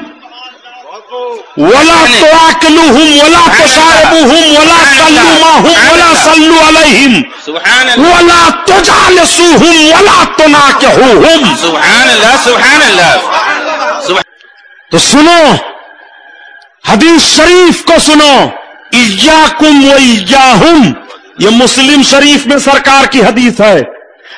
वला तुआकिलुहुम वला तुशारिबुहुम वला तल्लुमाहुम वला सल्लु अलैहिम सुभान अल्लाह, वला तुजालिसुहुम वला तुनाकिहुहुम। सुभान अल्लाह, सुभान अल्लाह। तो सुनो, हदीस शरीफ को सुनो, इय्याकुम व इय्याहुम, ये मुस्लिम शरीफ में सरकार की हदीस है।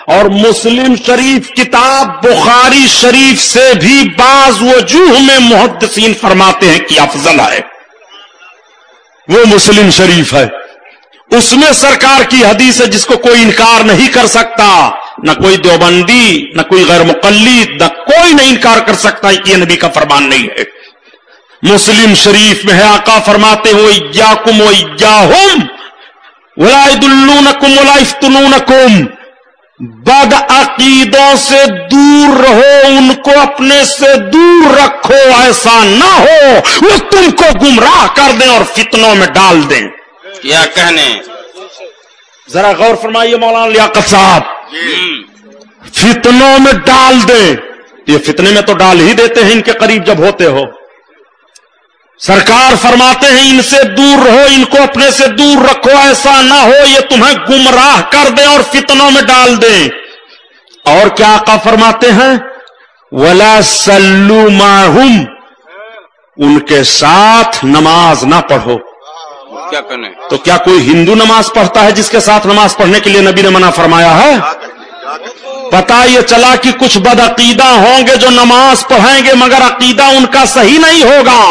और मुस्लिम शरीफ किताब बुखारी शरीफ से भी बाज वजूह में मुहद्दिसीन फरमाते हैं कि अफजल है। वो मुस्लिम शरीफ है, उसमें सरकार की हदीस है जिसको कोई इनकार नहीं कर सकता, न कोई देवबंदी, न कोई गैर मुकल्लिद, न कोई नहीं इनकार कर सकता कि यह नबी का फरमान नहीं है। मुस्लिम शरीफ में है, आका फरमाते हो, इय्याकुम व इय्याहुम वला यदुल्लूनकुम वला यफ्तुनूनकुम, बद अकीदों से दूर रहो, उनको अपने से दूर रखो, ऐसा ना हो वो तुमको गुमराह कर दें और फितनों में डाल दें। क्या कहने, जरा गौर फरमाइए मौलाना लियाकत साहब, फितनों में डाल दें। ये फितने में तो डाल ही देते हैं इनके करीब जब होते हो। सरकार फरमाते हैं इनसे दूर रहो, इनको अपने से दूर रखो, ऐसा ना हो ये तुम्हें गुमराह कर दे और फितनों में डाल दे। और क्या आका फरमाते हैं, वला सल्लू माहुम, उनके साथ नमाज ना पढ़ो। क्या कहने, तो क्या कोई हिंदू नमाज पढ़ता है जिसके साथ नमाज पढ़ने के लिए नबी ने मना फरमाया है? पता ये चला कि कुछ बदअकीदा होंगे जो नमाज पढ़ेंगे मगर अकीदा उनका सही नहीं होगा।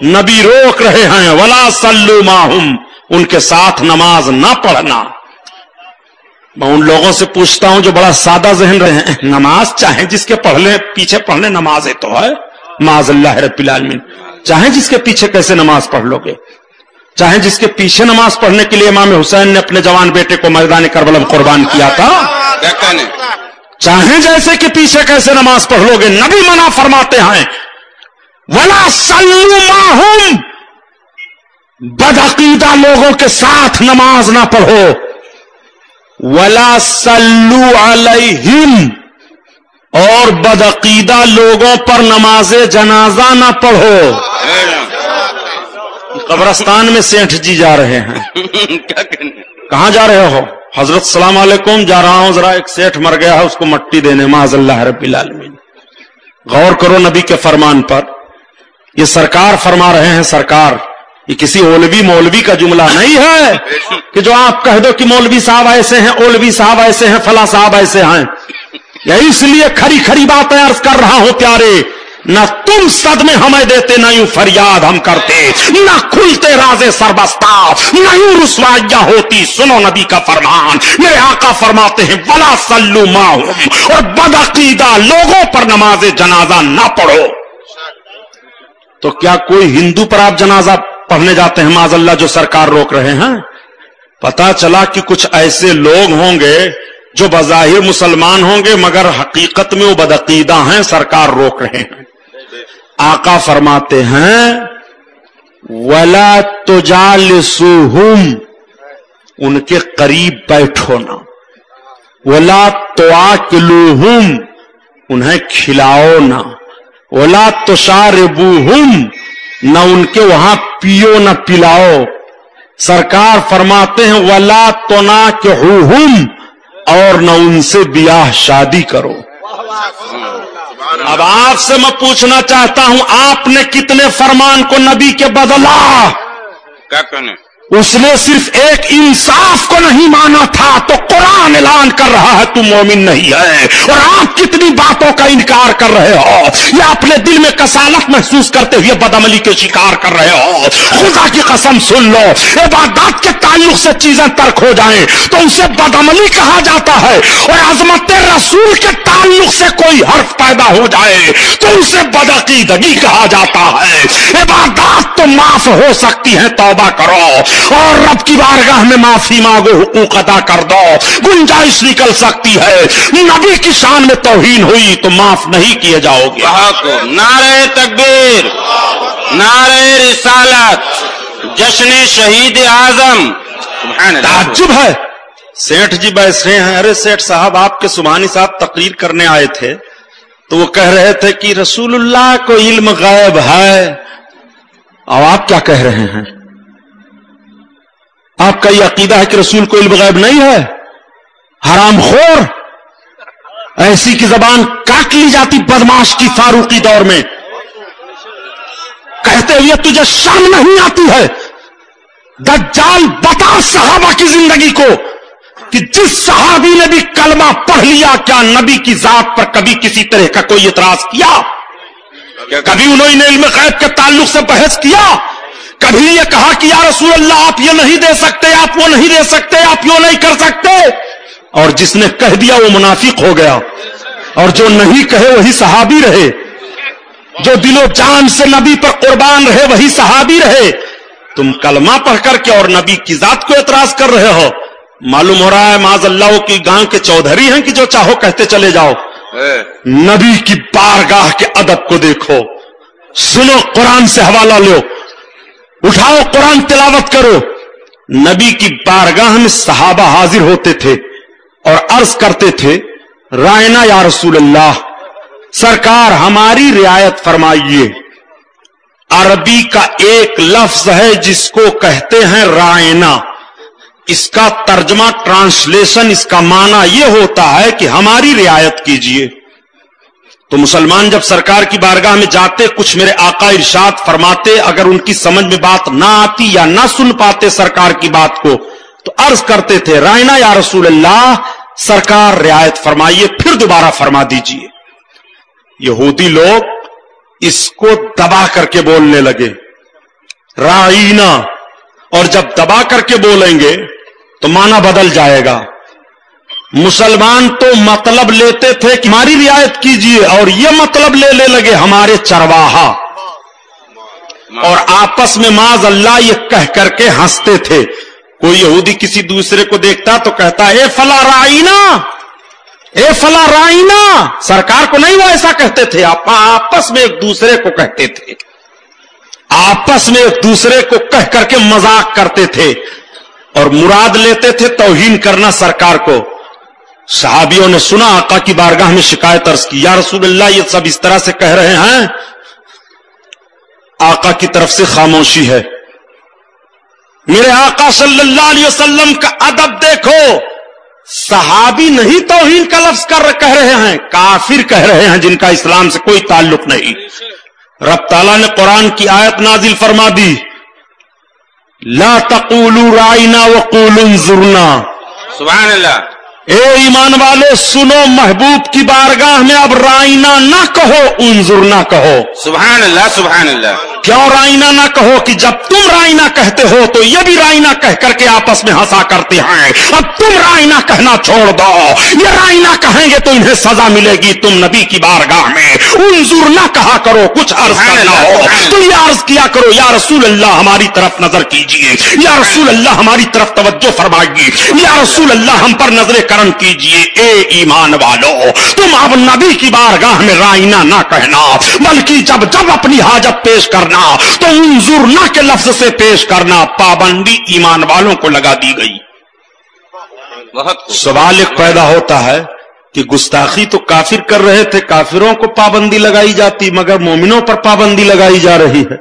नबी रोक रहे हैं, वला सल्लू माहुम, उनके साथ नमाज ना पढ़ना। मैं उन लोगों से पूछता हूं जो बड़ा सादा जहन रहे हैं, नमाज चाहे जिसके पढ़ने पीछे पढ़ने, नमाज है तो है माज़अल्लाह रब्बिल आलमीन, चाहे जिसके पीछे कैसे नमाज पढ़ लोगे, चाहे जिसके पीछे नमाज पढ़ने के लिए इमाम हुसैन ने अपने जवान बेटे को मैदान करबला में कुर्बान किया था, क्या कहने, चाहे जैसे कि पीछे कैसे नमाज पढ़ लोगे। नबी मना फरमाते हैं, वला सल्लू माहुम, बदअकीदा लोगों के साथ नमाज ना पढ़ो, वला सल्लू अलैहिम, और बदअकीदा लोगों पर नमाजे जनाजा ना पढ़ो। कब्रस्तान में सेठ जी जा रहे हैं। क्या कहने, कहां जा रहे हो? हजरत सलाम अलैकुम, जा रहा हूं, जरा एक सेठ मर गया है उसको मट्टी देने, माज़अल्लाह रब्बिल आलमीन। गौर करो नबी के फरमान पर, ये सरकार फरमा रहे हैं। सरकार, ये किसी ओलवी मौलवी का जुमला नहीं है कि जो आप कह दो कि मौलवी साहब ऐसे हैं, ओलवी साहब ऐसे हैं, फला साहब ऐसे हैं। यही इसलिए खरी खरी बातें अर्ज कर रहा हूं प्यारे, न तुम सदमे हमें देते, न यूं फरियाद हम करते, न खुलते राजे सरबस्ता, न यूं रुसवाइयां होती। सुनो नबी का फरमान, मेरे आका फरमाते हैं, वला सल्लू माहुम, और बदअकीदा लोगों पर नमाजे जनाजा ना पढ़ो। तो क्या कोई हिंदू पर आप जनाजा पढ़ने जाते हैं माज़अल्लाह, जो सरकार रोक रहे हैं? पता चला कि कुछ ऐसे लोग होंगे जो बज़ाहिर मुसलमान होंगे मगर हकीकत में वो बदअकीदा हैं, सरकार रोक रहे हैं। आका फरमाते हैं, वला तुजालिसुहुम, उनके करीब बैठो ना, वला तुआकिलुहुम, उन्हें खिलाओ ना, वला तुशारिबुहुम, न उनके वहां पियो न पिलाओ, सरकार फरमाते हैं वला तुनाकिहुहुम, और न उनसे ब्याह शादी करो। अब आपसे मैं पूछना चाहता हूं, आपने कितने फरमान को नबी के बदला? क्या कहने? उसने सिर्फ एक इंसाफ को नहीं माना था, तो कुरान ऐलान कर रहा है तू मोमिन नहीं है, और आप कितनी बातों का इनकार कर रहे हो, या अपने दिल में कसालत महसूस करते हुए बदअमली के शिकार कर रहे हो। खुदा की कसम सुन लो, इबादत के ताल्लुक से चीजें तर्क हो जाएं तो उसे बदअमली कहा जाता है, और अजमत रसूल के ताल्लुक से कोई हर्फ पैदा हो जाए तो उसे बदअकीदगी कहा जाता है। इबादत तो माफ हो सकती है, तौबा करो और रब की बारगाह में माफी मांगो, हुकूक अदा कर दो, गुंजाइश निकल सकती है। नबी की शान में तौहीन हुई तो माफ नहीं किए जाओगे। नारे तकबीर, नारे रिसालत, जश्न शहीद आजम। ताज्जुब है, सेठ जी बैठ रहे हैं। अरे सेठ साहब, आपके सुबहानी साहब तकरीर करने आए थे तो वो कह रहे थे कि रसूलुल्लाह को इल्म गायब है। अब आप क्या कह रहे हैं? आपका यह अकीदा है कि रसूल को इल्म गायब नहीं है? हरामखोर, ऐसी की जबान काट ली जाती बदमाश की फारूकी दौर में। कहते हुए तुझे शर्म नहीं आती है? दज्जाल, बता सहाबा की जिंदगी को कि जिस सहाबी ने भी कलमा पढ़ लिया, क्या नबी की जात पर कभी किसी तरह का कोई इतराज किया? कभी उन्होंने इल्म गैब के ताल्लुक से बहस किया? कभी ये कहा कि या रसूल अल्लाह आप ये नहीं दे सकते, आप वो नहीं दे सकते, आप यो नहीं कर सकते? और जिसने कह दिया वो मुनाफिक हो गया, और जो नहीं कहे वही सहाबी रहे। जो दिलो जान से नबी पर कुर्बान रहे वही सहाबी रहे। तुम कलमा पढ़ करके और नबी की जात को एतराज कर रहे हो। मालूम हो रहा है माज़अल्लाह की गांव के चौधरी हैं कि जो चाहो कहते चले जाओ। नबी की बारगाह के अदब को देखो, सुनो, कुरान से हवाला लो, उठाओ कुरान तिलावत करो। नबी की बारगाह में सहाबा हाजिर होते थे और अर्ज करते थे, रायना या रसूल अल्लाह, सरकार हमारी रियायत फरमाइए। अरबी का एक लफ्ज है जिसको कहते हैं रायना। इसका तर्जमा, ट्रांसलेशन, इसका माना यह होता है कि हमारी रियायत कीजिए। तो मुसलमान जब सरकार की बारगाह में जाते, कुछ मेरे आका इरशाद फरमाते, अगर उनकी समझ में बात ना आती या ना सुन पाते सरकार की बात को, तो अर्ज करते थे, रायना या रसूल अल्लाह, सरकार रियायत फरमाइए, फिर दोबारा फरमा दीजिए। यहूदी लोग इसको दबा करके बोलने लगे, राइना, और जब दबा करके बोलेंगे तो माना बदल जाएगा। मुसलमान तो मतलब लेते थे कि हमारी रियायत कीजिए, और ये मतलब ले लगे हमारे चरवाहा, और आपस में माज अल्लाह ये कह करके हंसते थे। कोई यहूदी किसी दूसरे को देखता तो कहता, ए फला राइना, ए फला राइना। सरकार को नहीं, वो ऐसा कहते थे, आपस में एक दूसरे को कहते थे, आपस में एक दूसरे को कह करके मजाक करते थे, और मुराद लेते थे तौहीन करना सरकार को। सहाबियों ने सुना, आका की बारगाह में शिकायत अर्ज की, या रसूल अल्लाह ये सब इस तरह से कह रहे हैं। आका की तरफ से खामोशी है। मेरे आका सल्लल्लाहु अलैहि वसल्लम का अदब देखो, सहाबी नहीं तौहीन का लफ्ज कह रहे हैं, काफिर कह रहे हैं जिनका इस्लाम से कोई ताल्लुक नहीं। रब ताला ने कुरान की आयत नाजिल फरमा दी, ला तक़ूलू राइना व क़ूलू उन्ज़ुरना। सुभान अल्लाह। ए ईमान वाले सुनो, महबूब की बारगाह में अब राइना ना कहो, उन्ज़ुरना कहो। सुभान अल्लाह, सुभान अल्लाह। क्यों राइना ना कहो? कि जब तुम राइना कहते हो तो ये भी राइना कह करके आपस में हंसा करते हैं। अब तुम राइना कहना छोड़ दो, ये राइना कहेंगे तो इन्हें सजा मिलेगी। तुम नबी की बारगाह में उन्ज़ुरना कहा करो, कुछ अर्ज करना हो तो ये अर्ज किया करो, या रसूल अल्लाह हमारी तरफ नजर कीजिए, या रसूल अल्लाह हमारी तरफ तवज्जो फरमाइए, या रसूल अल्लाह हम पर नजर करम कीजिए। ए ईमान वालो, तुम अब नबी की बारगाह में राइना ना कहना, बल्कि जब जब अपनी हाजत पेश करना तो उन्ज़ुरना के लफ्ज से पेश करना। पाबंदी ईमान वालों को लगा दी गई। बहुत सवाल एक पैदा होता है कि गुस्ताखी तो काफिर कर रहे थे, काफिरों को पाबंदी लगाई जाती, मगर मोमिनों पर पाबंदी लगाई जा रही है,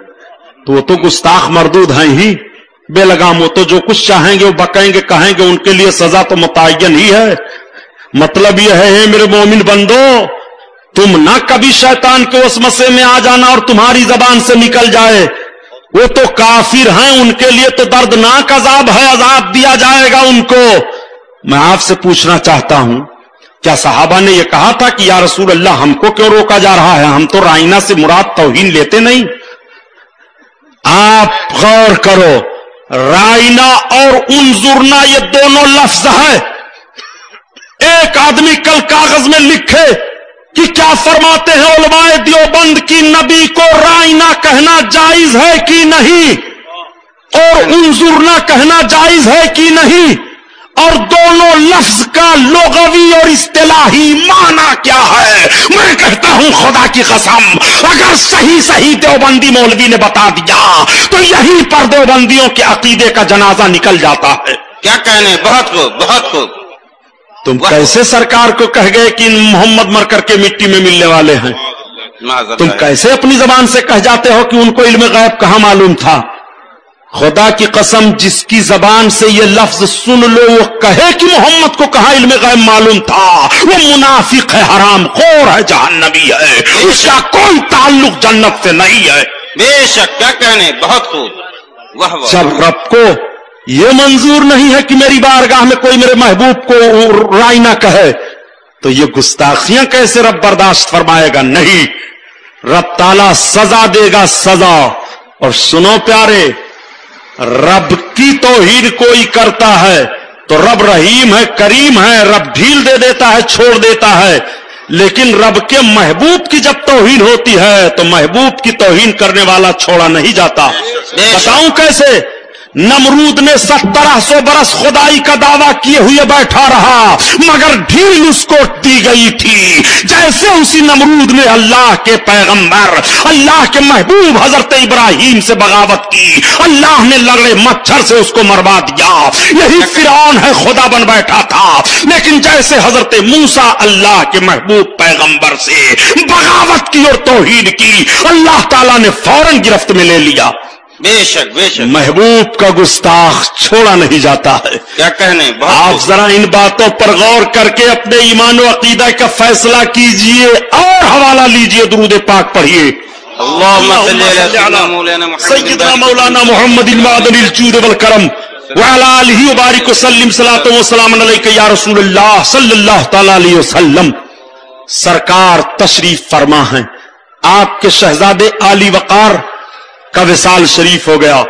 तो वो तो गुस्ताख मरदूद हैं ही। बेलगाम वो तो जो कुछ चाहेंगे वो बकेंगे कहेंगे, उनके लिए सजा तो मुतय्यन ही है। मतलब यह है मेरे मोमिन बंदो, तुम ना कभी शैतान के वसवसे में आ जाना और तुम्हारी जबान से निकल जाए वो तो काफिर हैं, उनके लिए तो दर्दनाक अजाब है, अजाब दिया जाएगा उनको। मैं आपसे पूछना चाहता हूं, क्या सहाबा ने यह कहा था कि या रसूल अल्लाह हमको क्यों रोका जा रहा है, हम तो राइना से मुराद तौहीन लेते नहीं? आप गौर करो, राइना और उनजुरना ये दोनों लफ्ज है। एक आदमी कल कागज में लिखे कि क्या फरमाते हैं उलमाए देवबंद की नबी को राइना कहना जायज है कि नहीं और उनजुरना कहना जायज है कि नहीं, और दोनों लफ्ज का लोगवी और इस्तिलाही माना क्या है। मैं कहता हूं खुदा की कसम, अगर सही सही देवबंदी मौलवी ने बता दिया तो यहीं पर देवबंदियों के अकीदे का जनाजा निकल जाता है। क्या कहने, बहुत खूब, बहुत खूब। तुम कैसे सरकार को कह गए कि मोहम्मद मर करके मिट्टी में मिलने वाले हैं? तुम कैसे अपनी जबान से कह जाते हो कि उनको इल्म गैब कहां मालूम था? खुदा की कसम, जिसकी जबान से ये लफ्ज सुन लो वो कहे कि मोहम्मद को कहां इल्म गैब मालूम था, वो मुनाफिक है, हराम खोर है, जहन्नमी है, उसका कोई ताल्लुक जन्नत से नहीं है। बेशक, क्या कहने, बहुत खूब। वाह वाह। जब रब को ये मंजूर नहीं है कि मेरी बारगाह में कोई मेरे महबूब को राइना कहे, तो ये गुस्ताखियां कैसे रब बर्दाश्त फरमाएगा? नहीं, रब ताला सजा देगा, सजा। और सुनो प्यारे, रब की तौहीन कोई करता है तो रब रहीम है, करीम है, रब ढील दे देता है, छोड़ देता है। लेकिन रब के महबूब की जब तौहीन होती है तो महबूब की तौहीन करने वाला छोड़ा नहीं जाता। बताऊं कैसे? नमरूद ने 1700 बरस खुदाई का दावा किए हुए बैठा रहा, मगर ढील उसको दी गई थी। जैसे उसी नमरूद ने अल्लाह के पैगंबर, अल्लाह के महबूब हजरत इब्राहिम से बगावत की, अल्लाह ने लगड़े मच्छर से उसको मरवा दिया। यही फिरौन है, खुदा बन बैठा था। लेकिन जैसे हजरत मूसा अल्लाह के महबूब पैगंबर से बगावत की और तौहीन की, अल्लाह ताला ने फौरन गिरफ्त में ले लिया। बेशक, बेशक। महबूब का गुस्ताख छोड़ा नहीं जाता है। क्या कहने, आप जरा इन बातों पर गौर करके अपने ईमान व अकीदा का फैसला कीजिए और हवाला लीजिए, दुरूद पाक पढ़िए। सय्यदना मौलाना मोहम्मद इल जूद वल करम व अला आलिहि व बारिक वसल्लम सलातो व सलाम अलैका या रसूलल्लाह सल्लल्लाहु तआला अलैहि वसल्लम। सरकार तशरीफ फरमा है, आपके शहजादे आली वकार का विसाल शरीफ हो गया।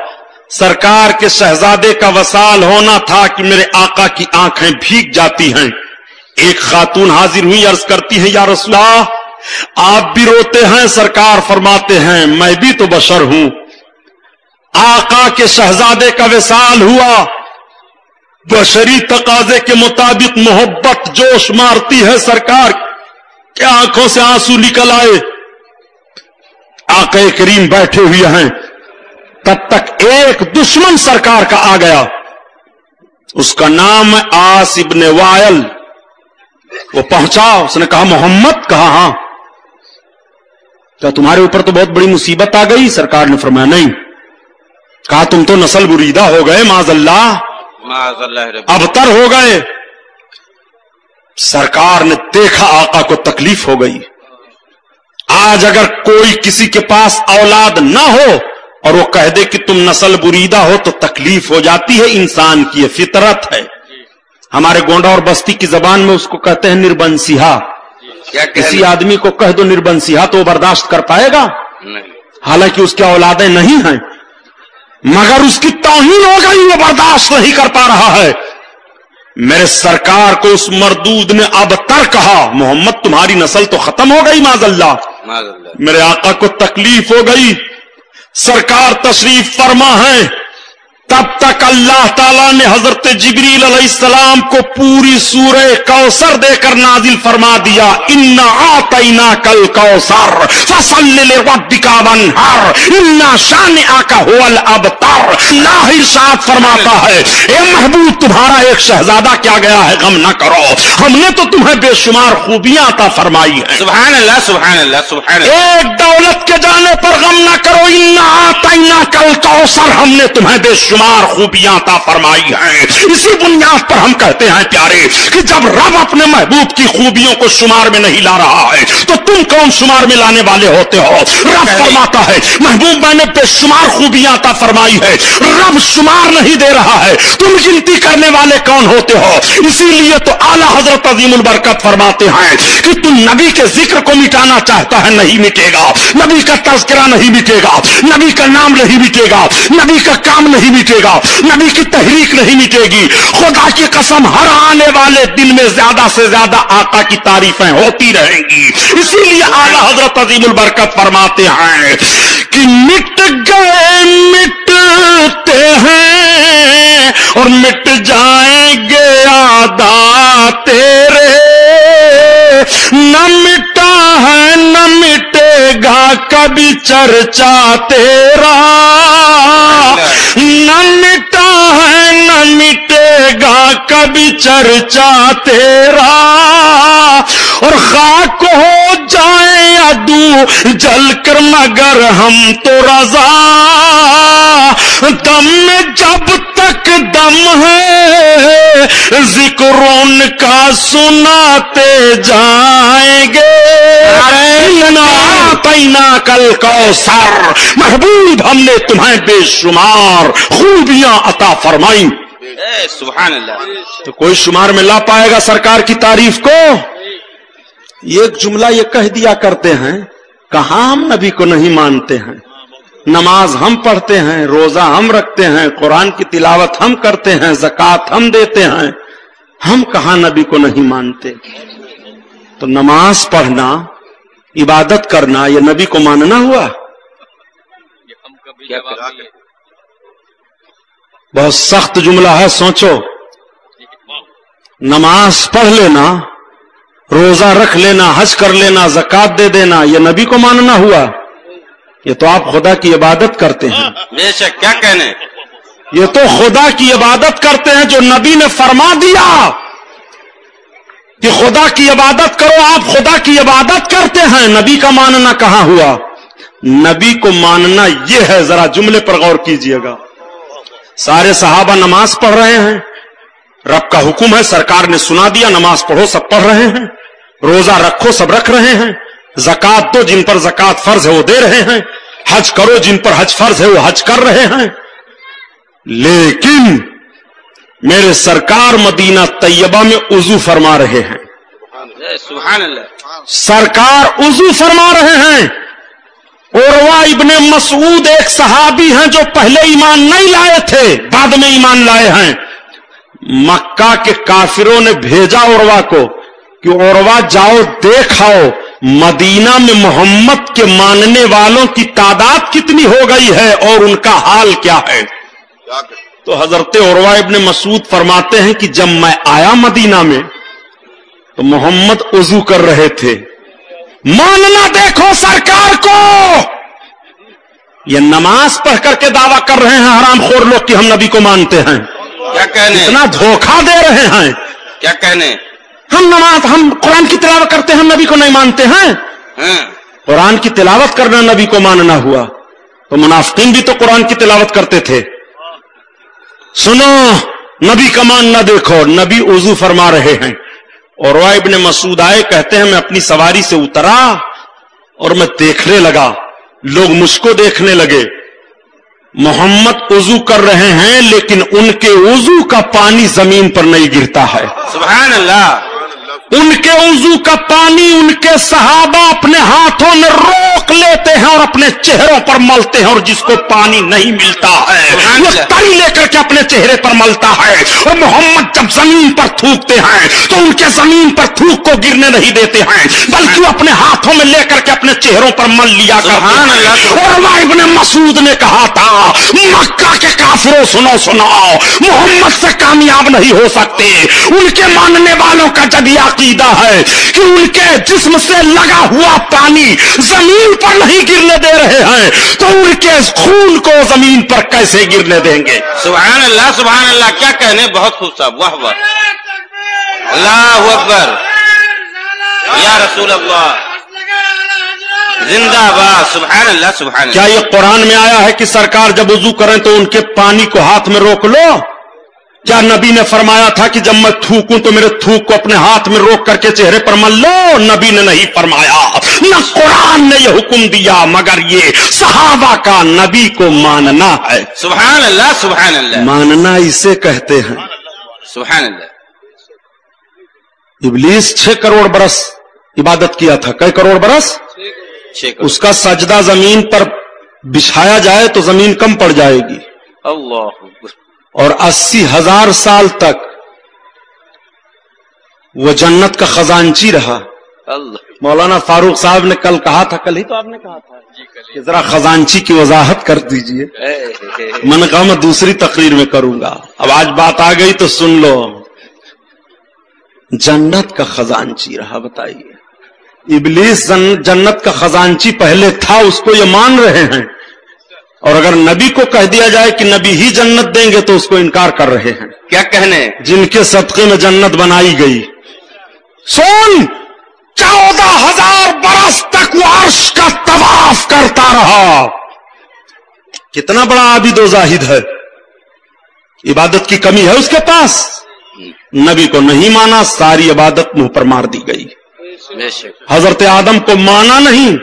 सरकार के शहजादे का वसाल होना था कि मेरे आका की आंखें भीग जाती हैं। एक खातून हाजिर हुई, अर्ज करती है, या रसूलल्लाह आप भी रोते हैं? सरकार फरमाते हैं, मैं भी तो बशर हूं। आका के शहजादे का विसाल हुआ, बशरी तकाजे के मुताबिक मोहब्बत जोश मारती है, सरकार के आंखों से आंसू निकल आए। आका करीम बैठे हुए हैं, तब तक एक दुश्मन सरकार का आ गया, उसका नाम है आस इब्ने वायल। वो पहुंचा, उसने कहा मोहम्मद? कहा हां। क्या तुम्हारे ऊपर तो बहुत बड़ी मुसीबत आ गई? सरकार ने फरमाया नहीं। कहा तुम तो नस्ल बुरीदा हो गए, माज़अल्लाह, अबतर हो गए। सरकार ने देखा आका को तकलीफ हो गई। आज अगर कोई किसी के पास औलाद ना हो और वो कह दे कि तुम नस्ल बुरीदा हो तो तकलीफ हो जाती है, इंसान की ये फितरत है। हमारे गोंडा और बस्ती की जबान में उसको कहते हैं निर्बंसिहा। किसी आदमी को कह दो निर्बंसिहा तो वो बर्दाश्त कर पाएगा? हालांकि उसकी औलादें नहीं हैं, मगर उसकी तौहीन हो गई, वो बर्दाश्त नहीं कर पा रहा है। मेरे सरकार को उस मरदूद ने अबतर कहा, मोहम्मद तुम्हारी नस्ल तो खत्म हो गई, माज़अल्लाह। मेरे आका को तकलीफ हो गई। सरकार तशरीफ फरमा है, तब तक अल्लाह ताला ने हजरत जिब्रील अलैहिस्सलाम को पूरी सूरह कौसर देकर नाजिल फरमा दिया। इन्ना आतैना कल कौसर फसल्लि लिरब्बिका वन्हर इन्ना शानिअका हुवल अबतर। अल्लाह इरशाद फरमाता है, ए महबूब तुम्हारा एक शहजादा क्या गया है, गम न करो, हमने तो तुम्हें बेशुमार खूबियां अता फरमाई है। सुभान अल्लाह, सुभान अल्लाह, सुभान अल्लाह। एक दौलत के जाने पर गम न करो, इन्ना आतैना कल कौसर, हमने तुम्हें बेशुमार शुमार खूबियां अता फरमाई हैं। इसी बुनियाद पर हम कहते हैं प्यारे कि जब रब अपने महबूब की खूबियों को शुमार में नहीं ला रहा है तो तुम कौन शुमार में लाने वाले होते हो? रब फरमाता है महबूब मैंने बेशुमार खूबियां अता फरमाई है, रब शुमार नहीं दे रहा है, तुम गिनती करने वाले कौन होते हो? इसीलिए तो आला हजरत अजीमुल बरकत फरमाते हैं कि तू नबी के जिक्र को मिटाना चाहता है, नहीं मिटेगा। नबी का तज़किरा नहीं मिटेगा, नबी का नाम नहीं मिटेगा, नबी का काम नहीं मिटेगा, नबी की तहरीक नहीं मिटेगी। खुदा की कसम हर आने वाले दिन में ज्यादा से ज्यादा आका की तारीफें होती रहेंगी। इसीलिए आला हजरत अजीमुल बरकत फरमाते हैं कि मिट गए मिटते हैं और मिट जाएंगे यादा तेरे, न मिटा है न मिटेगा कभी चर्चा तेरा, न मिटा है न मिटेगा कभी चर्चा तेरा, और खाक हो जाए अदू जलकर मगर हम तो रजा, दम में जब तक दम है जिक्रों का सुनाते जाएंगे। पैना कल कौसर महबूब हमने तुम्हें बेशुमार खूबियां अता फरमाई। सुभान अल्लाह। तो कोई शुमार में ला पाएगा सरकार की तारीफ को? एक जुमला ये कह दिया करते हैं, कहां हम नबी को नहीं मानते हैं? नमाज हम पढ़ते हैं, रोजा हम रखते हैं, कुरान की तिलावत हम करते हैं, ज़कात हम देते हैं, हम कहां नबी को नहीं मानते? तो नमाज पढ़ना, इबादत करना, यह नबी को मानना हुआ? बहुत सख्त जुमला है, सोचो। नमाज पढ़ लेना, रोजा रख लेना, हज कर लेना, ज़कात दे देना, यह नबी को मानना हुआ? ये तो आप खुदा की इबादत करते हैं। बेशक, क्या कहने, ये तो खुदा की इबादत करते हैं जो नबी ने फरमा दिया कि खुदा की इबादत करो, आप खुदा की इबादत करते हैं। नबी का मानना कहां हुआ? नबी को मानना यह है, जरा जुमले पर गौर कीजिएगा। सारे सहाबा नमाज पढ़ रहे हैं, रब का हुक्म है, सरकार ने सुना दिया, नमाज पढ़ो, सब पढ़ रहे हैं, रोजा रखो, सब रख रहे हैं, ज़कात दो, जिन पर ज़कात फर्ज है वो दे रहे हैं, हज करो, जिन पर हज फर्ज है वो हज कर रहे हैं। लेकिन मेरे सरकार मदीना तैयबा में उजू फरमा रहे हैं। सुभान अल्लाह। सरकार उजू फरमा रहे हैं। उरवा इब्ने मसूद एक सहाबी हैं जो पहले ईमान नहीं लाए थे, बाद में ईमान लाए हैं। मक्का के काफिरों ने भेजा उरवा को कि उरवा जाओ देख आओ मदीना में मोहम्मद के मानने वालों की तादाद कितनी हो गई है और उनका हाल क्या है। तो हजरत उरवा इब्ने मसूद फरमाते हैं कि जब मैं आया मदीना में तो मोहम्मद उजू कर रहे थे। मानना देखो सरकार को, ये नमाज पढ़ करके दावा कर रहे हैं हरामखोर लोग कि हम नबी को मानते हैं। क्या कहने, इतना धोखा दे रहे हैं। क्या कहने, हम कुरान की तिलावत करते हैं, हम नबी को नहीं मानते हैं। कुरान की तिलावत करना नबी को मानना हुआ तो मुनाफिकीन भी तो कुरान की तिलावत करते थे। सुनो, नबी का मानना देखो, नबी उजू फरमा रहे हैं। और उरवा इब्ने मसूद आए, कहते हैं मैं अपनी सवारी से उतरा और मैं देखने लगा, लोग मुझको देखने लगे। मोहम्मद उजू कर रहे हैं लेकिन उनके उजू का पानी जमीन पर नहीं गिरता है। सुभान अल्लाह। उनके उजू का पानी उनके सहाबा अपने हाथों में रोक लेते हैं और अपने चेहरों पर मलते हैं, और जिसको पानी नहीं मिलता है वो तरी लेकर के अपने चेहरे पर मलता है। और मोहम्मद जब जमीन पर थूकते हैं तो उनके जमीन पर थूक को गिरने नहीं देते हैं, बल्कि वो अपने हाथों में लेकर के अपने चेहरों पर मल लिया करते हैं। और उरवा इब्ने मसूद ने कहा था, मक्का के काफिरों सुनो सुनाओ, मोहम्मद से कामयाब नहीं हो सकते। उनके मानने वालों का जब अकीदा है कि उनके जिस्म से लगा हुआ पानी जमीन पर नहीं गिरने दे रहे हैं, तो उनके खून को जमीन पर कैसे गिरने देंगे। सुभान अल्लाह, सुभान अल्लाह। क्या कहने, बहुत खूब साहब, वाह वाह, अल्लाहू अकबर, या रसूल अल्लाह। जिंदाबाद, सुभान अल्लाह, सुभान अल्लाह। क्या ये कुरान में आया है कि सरकार जब वुजू करें तो उनके पानी को हाथ में रोक लो? क्या नबी ने फरमाया था कि जब मैं थूकूं तो मेरे थूक को अपने हाथ में रोक करके चेहरे पर मल लो? नबी ने नहीं फरमाया, न कुरान ने यह हुक्म दिया, मगर ये सहाबा का नबी को मानना है। सुभान अल्लाह, सुभान अल्लाह, मानना इसे कहते हैं। सुभान अल्लाह। इब्लीस 6 करोड़ बरस इबादत किया था। कई करोड़ बरस? 6 करोड़। उसका सजदा जमीन पर बिछाया जाए तो जमीन कम पड़ जाएगी। अल्लाह। और 80,000 साल तक वो जन्नत का खजांची रहा। अल्लाह। मौलाना फारूक साहब ने कल कहा था, कल ही तो आपने कहा था कि जरा खजांची की वजाहत कर दीजिए। मैंने कहा मैं दूसरी तकरीर में करूंगा, अब आज बात आ गई तो सुन लो। जन्नत का खजांची रहा, बताइए। इब्लीस जन्नत का खजांची पहले था, उसको ये मान रहे हैं, और अगर नबी को कह दिया जाए कि नबी ही जन्नत देंगे तो उसको इनकार कर रहे हैं। क्या कहने? जिनके सदक़े में जन्नत बनाई गई। सुन, 14,000 बरस तक वो अर्श का तवाफ करता रहा। कितना बड़ा आबिद जाहिद है, इबादत की कमी है उसके पास? नबी को नहीं माना, सारी इबादत मुंह पर मार दी गई। हजरत आदम को माना नहीं,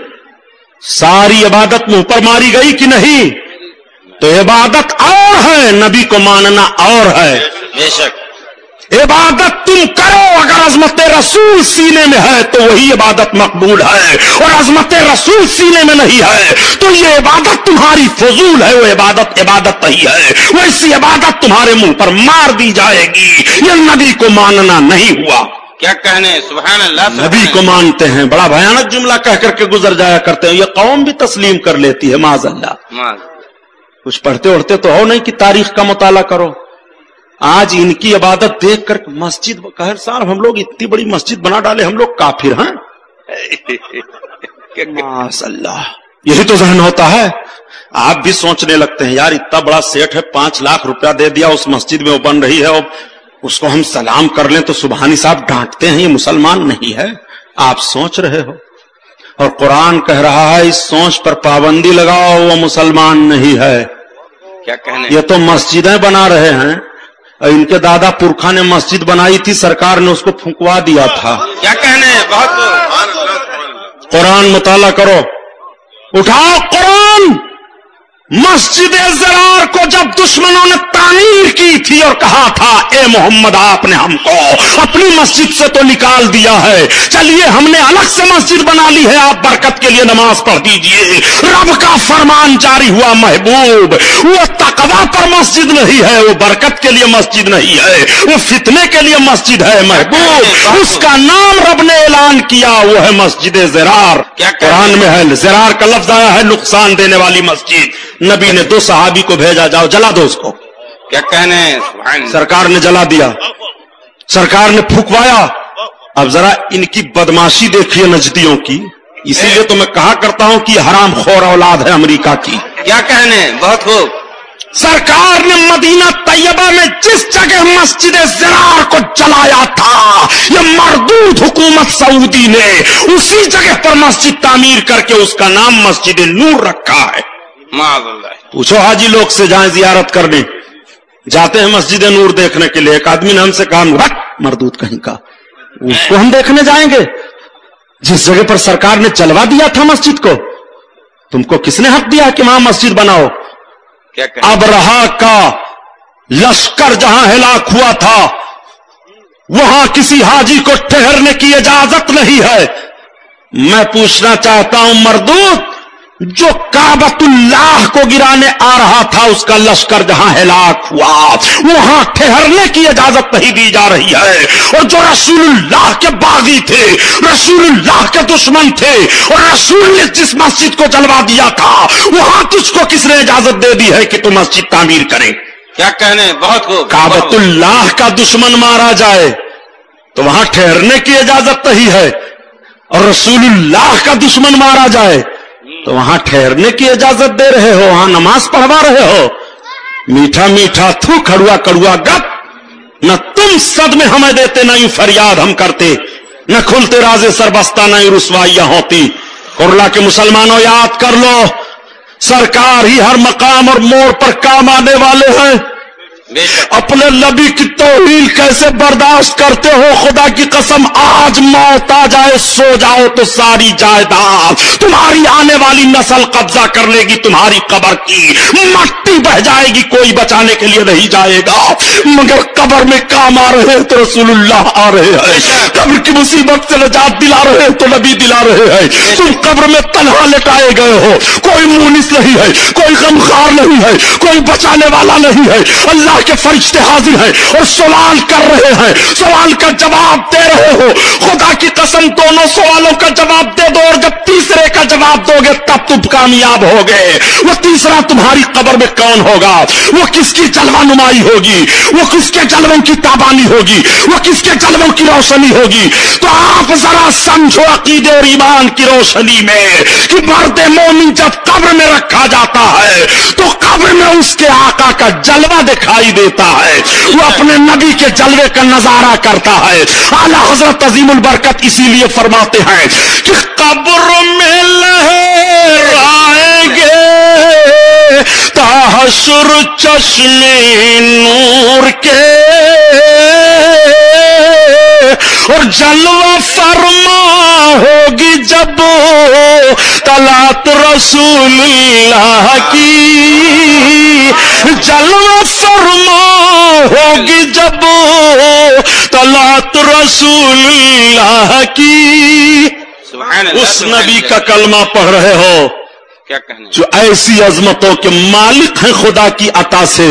सारी इबादत मुंह पर मारी गई कि नहीं? तो इबादत और है, नबी को मानना और है। बेशक इबादत तुम करो, अगर अजमत रसूल सीने में है तो वही इबादत मकबूल है, और अजमत रसूल सीने में नहीं है तो ये इबादत तुम्हारी फजूल है। वो इबादत नहीं है, वैसी इबादत तुम्हारे मुंह पर मार दी जाएगी। ये नबी को मानना नहीं हुआ। क्या कहने? सुभान अल्लाह। नबी को मानते हैं, बड़ा भयानक जुमला कह करके गुजर जाया करते हैं। ये कौम भी तस्लीम कर लेती है, माज़अल्लाह। कुछ पढ़ते उड़ते तो हो नहीं कि तारीख का मुताला करो। आज इनकी इबादत देख कर मस्जिद कह साहब हम लोग इतनी बड़ी मस्जिद बना डाले, हम लोग काफिर हैं। माशाअल्लाह, यही तो जहन होता है। आप भी सोचने लगते हैं यार इतना बड़ा सेठ है, 5 लाख रुपया दे दिया उस मस्जिद में, वो बन रही है, और उसको हम सलाम कर लें तो सुबहानी साहब डांटते हैं ये मुसलमान नहीं है। आप सोच रहे हो, और कुरान कह रहा है इस सोच पर पाबंदी लगाओ, वो मुसलमान नहीं है। क्या कहने? ये तो मस्जिदें बना रहे हैं, इनके दादा पुरखा ने मस्जिद बनाई थी, सरकार ने उसको फुंकवा दिया था। क्या कहने? बहुत कुरान मुताला करो, उठाओ कुरान। मस्जिद ज़रार को जब दुश्मनों ने तामीर की थी और कहा था ए मोहम्मद आपने हमको अपनी मस्जिद से तो निकाल दिया है, चलिए हमने अलग से मस्जिद बना ली है, आप बरकत के लिए नमाज पढ़ दीजिए। रब का फरमान जारी हुआ, महबूब वो तकवा पर मस्जिद नहीं है, वो बरकत के लिए मस्जिद नहीं है, वो फितने के लिए मस्जिद है। महबूब उसका नाम रब ने ऐलान किया, वो है मस्जिद ज़रार। कुरान में है, ज़रार का लफ्ज आया है नुकसान देने वाली मस्जिद। नबी ने 2 सहाबी को भेजा, जाओ जला दो उसको। क्या कहने? सरकार ने जला दिया, सरकार ने फुकवाया। अब जरा इनकी बदमाशी देखिए नजदियों की। इसीलिए तो मैं कहा करता हूं कि हराम खोर औलाद है अमेरिका की। क्या कहने? बहुत खूब। सरकार ने मदीना तैयबा में जिस जगह मस्जिद ज़रार को जलाया था, ये मरदूद हुकूमत सऊदी ने उसी जगह पर मस्जिद तामीर करके उसका नाम मस्जिद नूर रखा है। पूछो हाजी लोग से, जाएं जियारत करने जाते हैं मस्जिद नूर देखने के लिए। एक आदमी ने हमसे कहा मरदूद कहीं का, उसको हम देखने जाएंगे जिस जगह पर सरकार ने जलवा दिया था मस्जिद को? तुमको किसने हक दिया कि वहां मस्जिद बनाओ? अब रहा का लश्कर जहां हिलाक हुआ था, वहां किसी हाजी को ठहरने की इजाजत नहीं है। मैं पूछना चाहता हूं मरदूद, जो काबतुल्लाह को गिराने आ रहा था उसका लश्कर जहां हिलाक हुआ, वहां ठहरने की इजाजत नहीं दी जा रही है। और जो रसूलुल्लाह के बागी थे, रसूलुल्लाह के दुश्मन थे, और रसूल ने जिस मस्जिद को जलवा दिया था, वहां तुझको किसने इजाजत दे दी है कि तू मस्जिद तामीर करे? क्या कहने? बहुत खूब। काबतुल्लाह का दुश्मन मारा जाए तो वहां ठहरने की इजाजत नहीं है, और रसूलुल्लाह का दुश्मन मारा जाए तो वहां ठहरने की इजाजत दे रहे हो, वहां नमाज पढ़वा रहे हो। मीठा मीठा थू, कड़ुआ कड़ुआ गप। न तुम सदमे हमें देते, न यूं फरियाद हम करते, न खुलते राजे सरबस्ता, न यूं रुसवाइयां होती। कुरला के मुसलमानों याद कर लो, सरकार ही हर मकाम और मोड़ पर काम आने वाले हैं। अपने नबी की तौहीन कैसे बर्दाश्त करते हो? खुदा की कसम, आज मौत आ जाए, सो जाओ तो सारी जायदाद तुम्हारी आने वाली नस्ल कब्जा कर लेगी, तुम्हारी कब्र की मट्टी बह जाएगी, कोई बचाने के लिए नहीं जाएगा। मगर कब्र में काम आ रहे हैं तो रसूलुल्लाह आ रहे हैं, कब्र की मुसीबत से निजात दिला रहे हैं तो नबी दिला रहे हैं। तुम कब्र में तन्हा लेटाए गए हो, कोई मुनिस नहीं है, कोई गमखार नहीं है, कोई बचाने वाला नहीं है। अल्लाह के फरिश्ते हाजिर हैं और सवाल कर रहे हैं, सवाल का जवाब दे रहे हो। खुदा की कसम, दोनों सवालों का जवाब दे दो और जब तीसरे का जवाब दोगे तब तुम कामयाब होगे। वो तीसरा तुम्हारी कब्र में कौन होगा? वो किसकी जलवा नुमाई होगी? वो किसके जलवों की ताबानी होगी? वो किसके जलवों की रोशनी होगी? तो आप जरा समझो अकीदे और ईमान की रोशनी में कि मर्द मोमिन जब कब्र में रखा जाता है तो कब्र में उसके आका का जलवा दिखाई देता है, वो अपने नबी के जलवे का नजारा करता है। आला हजरत अजीमुल बरकत इसीलिए फरमाते हैं कि कब्र में लहराएंगे ताहशुर चश्मे नूर के, और जलवा फरमा होगी जब तलात रसूलुल्लाह की, जलवा फरमा होगी जब तलात रसूलुल्लाह की। उस नबी का कलमा पढ़ रहे हो क्या कहना, जो ऐसी अजमतों के मालिक हैं खुदा की अता से,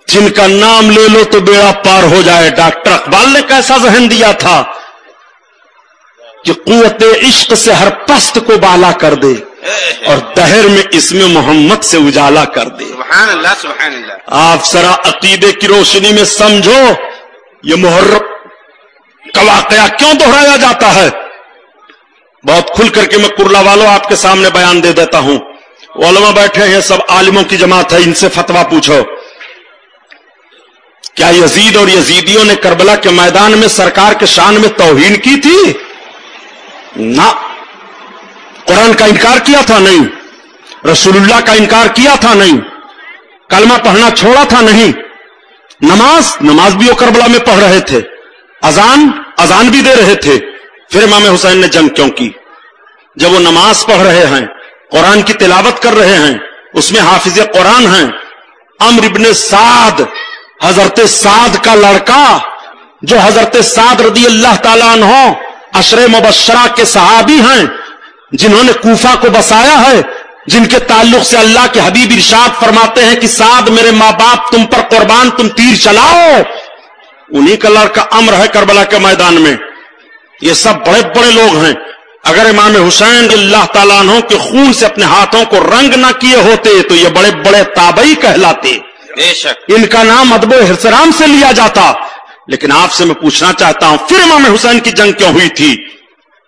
जिनका नाम ले लो तो बेड़ा पार हो जाए। डॉक्टर इकबाल ने कैसा जहन दिया था कि कुव्वत इश्क से हर पस्त को बाला कर दे और दहर में इसमें मोहम्मद से उजाला कर दे। सुभान अल्लाह, सुभान अल्लाह। आप जरा अकीदे की रोशनी में समझो, ये मुहर्रम का वाकया क्यों दोहराया जाता है? बहुत खुल करके मैं कुरला वालों आपके सामने बयान दे देता हूं। उलमा बैठे हैं, सब आलिमों की जमात है, इनसे फतवा पूछो। क्या यजीद और यजीदियों ने करबला के मैदान में सरकार के शान में तौहीन की थी? ना। कुरान का इनकार किया था? नहीं। रसूलुल्लाह का इनकार किया था? नहीं। कलमा पढ़ना छोड़ा था? नहीं। नमाज भी वो करबला में पढ़ रहे थे, अजान भी दे रहे थे। फिर इमाम हुसैन ने जंग क्यों की? जब वो नमाज पढ़ रहे हैं, कुरान की तिलावत कर रहे हैं, उसमें हाफिज कुरान हैं, अम्र इब्ने साद, हजरत साद का लड़का, जो हजरत साद रदी अल्लाह ताला अन्हो अशरे मुबश्शरा के सहाबी हैं, जिन्होंने कूफा को बसाया है, जिनके ताल्लुक से अल्लाह के हबीब इरशाद फरमाते हैं कि साद मेरे माँ बाप तुम पर कुर्बान, तुम तीर चलाओ। उन्हीं का लड़का अम्र है करबला के मैदान में। ये सब बड़े बड़े लोग हैं। अगर इमाम हुसैन अल्लाह ताला अन्हो के खून से अपने हाथों को रंग ना किए होते तो ये बड़े बड़े ताबई कहलाते। बेशक इनका नाम अदब एहतराम से लिया जाता। लेकिन आपसे मैं पूछना चाहता हूं, फिर इमाम हुसैन की जंग क्यों हुई थी?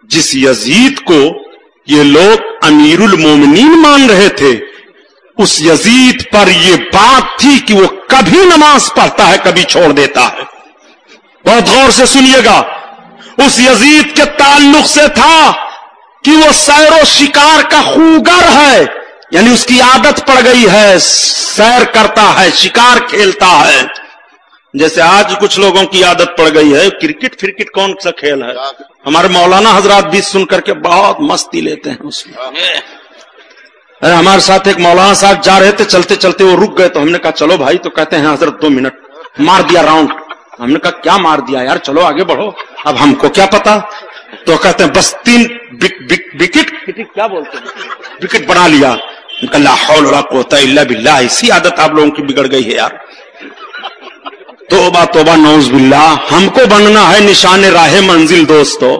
जिस यजीद को ये लोग अमीरुल मोमिनीन मान रहे थे, उस यजीद पर यह बात थी कि वो कभी नमाज पढ़ता है, कभी छोड़ देता है। बहुत गौर से सुनिएगा। उस यजीद के ताल्लुक से था कि वो सैरो शिकार का खूगर है, यानी उसकी आदत पड़ गई है, सैर करता है, शिकार खेलता है। जैसे आज कुछ लोगों की आदत पड़ गई है, क्रिकेट फिरकिट कौन सा खेल है, हमारे मौलाना हजरात भी सुन करके बहुत मस्ती लेते हैं उसमें। अरे हमारे साथ एक मौलाना साहब जा रहे थे, चलते चलते वो रुक गए, तो हमने कहा चलो भाई, तो कहते हैं हजरत 2 मिनट, मार दिया राउंड। हमने कहा क्या मार दिया यार, चलो आगे बढ़ो। अब हमको क्या पता, तो कहते हैं बस 3 विकेट क्या बोलते हैं, विकेट बना लिया। ला हौल वला कुव्वता इल्ला बिल्लाह। इसी आदत आप लोगों की बिगड़ गई है यार। तौबा तौबा नौज बिल्लाह। हमको बनना है निशाने राहे मंजिल दोस्तों।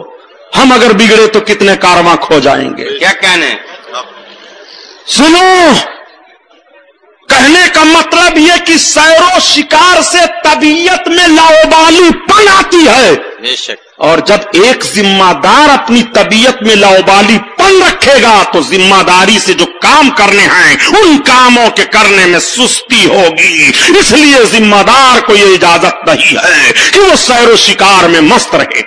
हम अगर बिगड़े तो कितने कारवां खो जाएंगे। क्या कहने, सुनो, कहने का मतलब यह कि सैरो शिकार से तबीयत में लाओबालीपन आती है। बेशक। और जब एक जिम्मेदार अपनी तबीयत में लाओबालीपन रखेगा तो जिम्मेदारी से जो काम करने हैं उन कामों के करने में सुस्ती होगी। इसलिए जिम्मेदार को यह इजाजत नहीं है कि वो सैरो शिकार में मस्त रहे।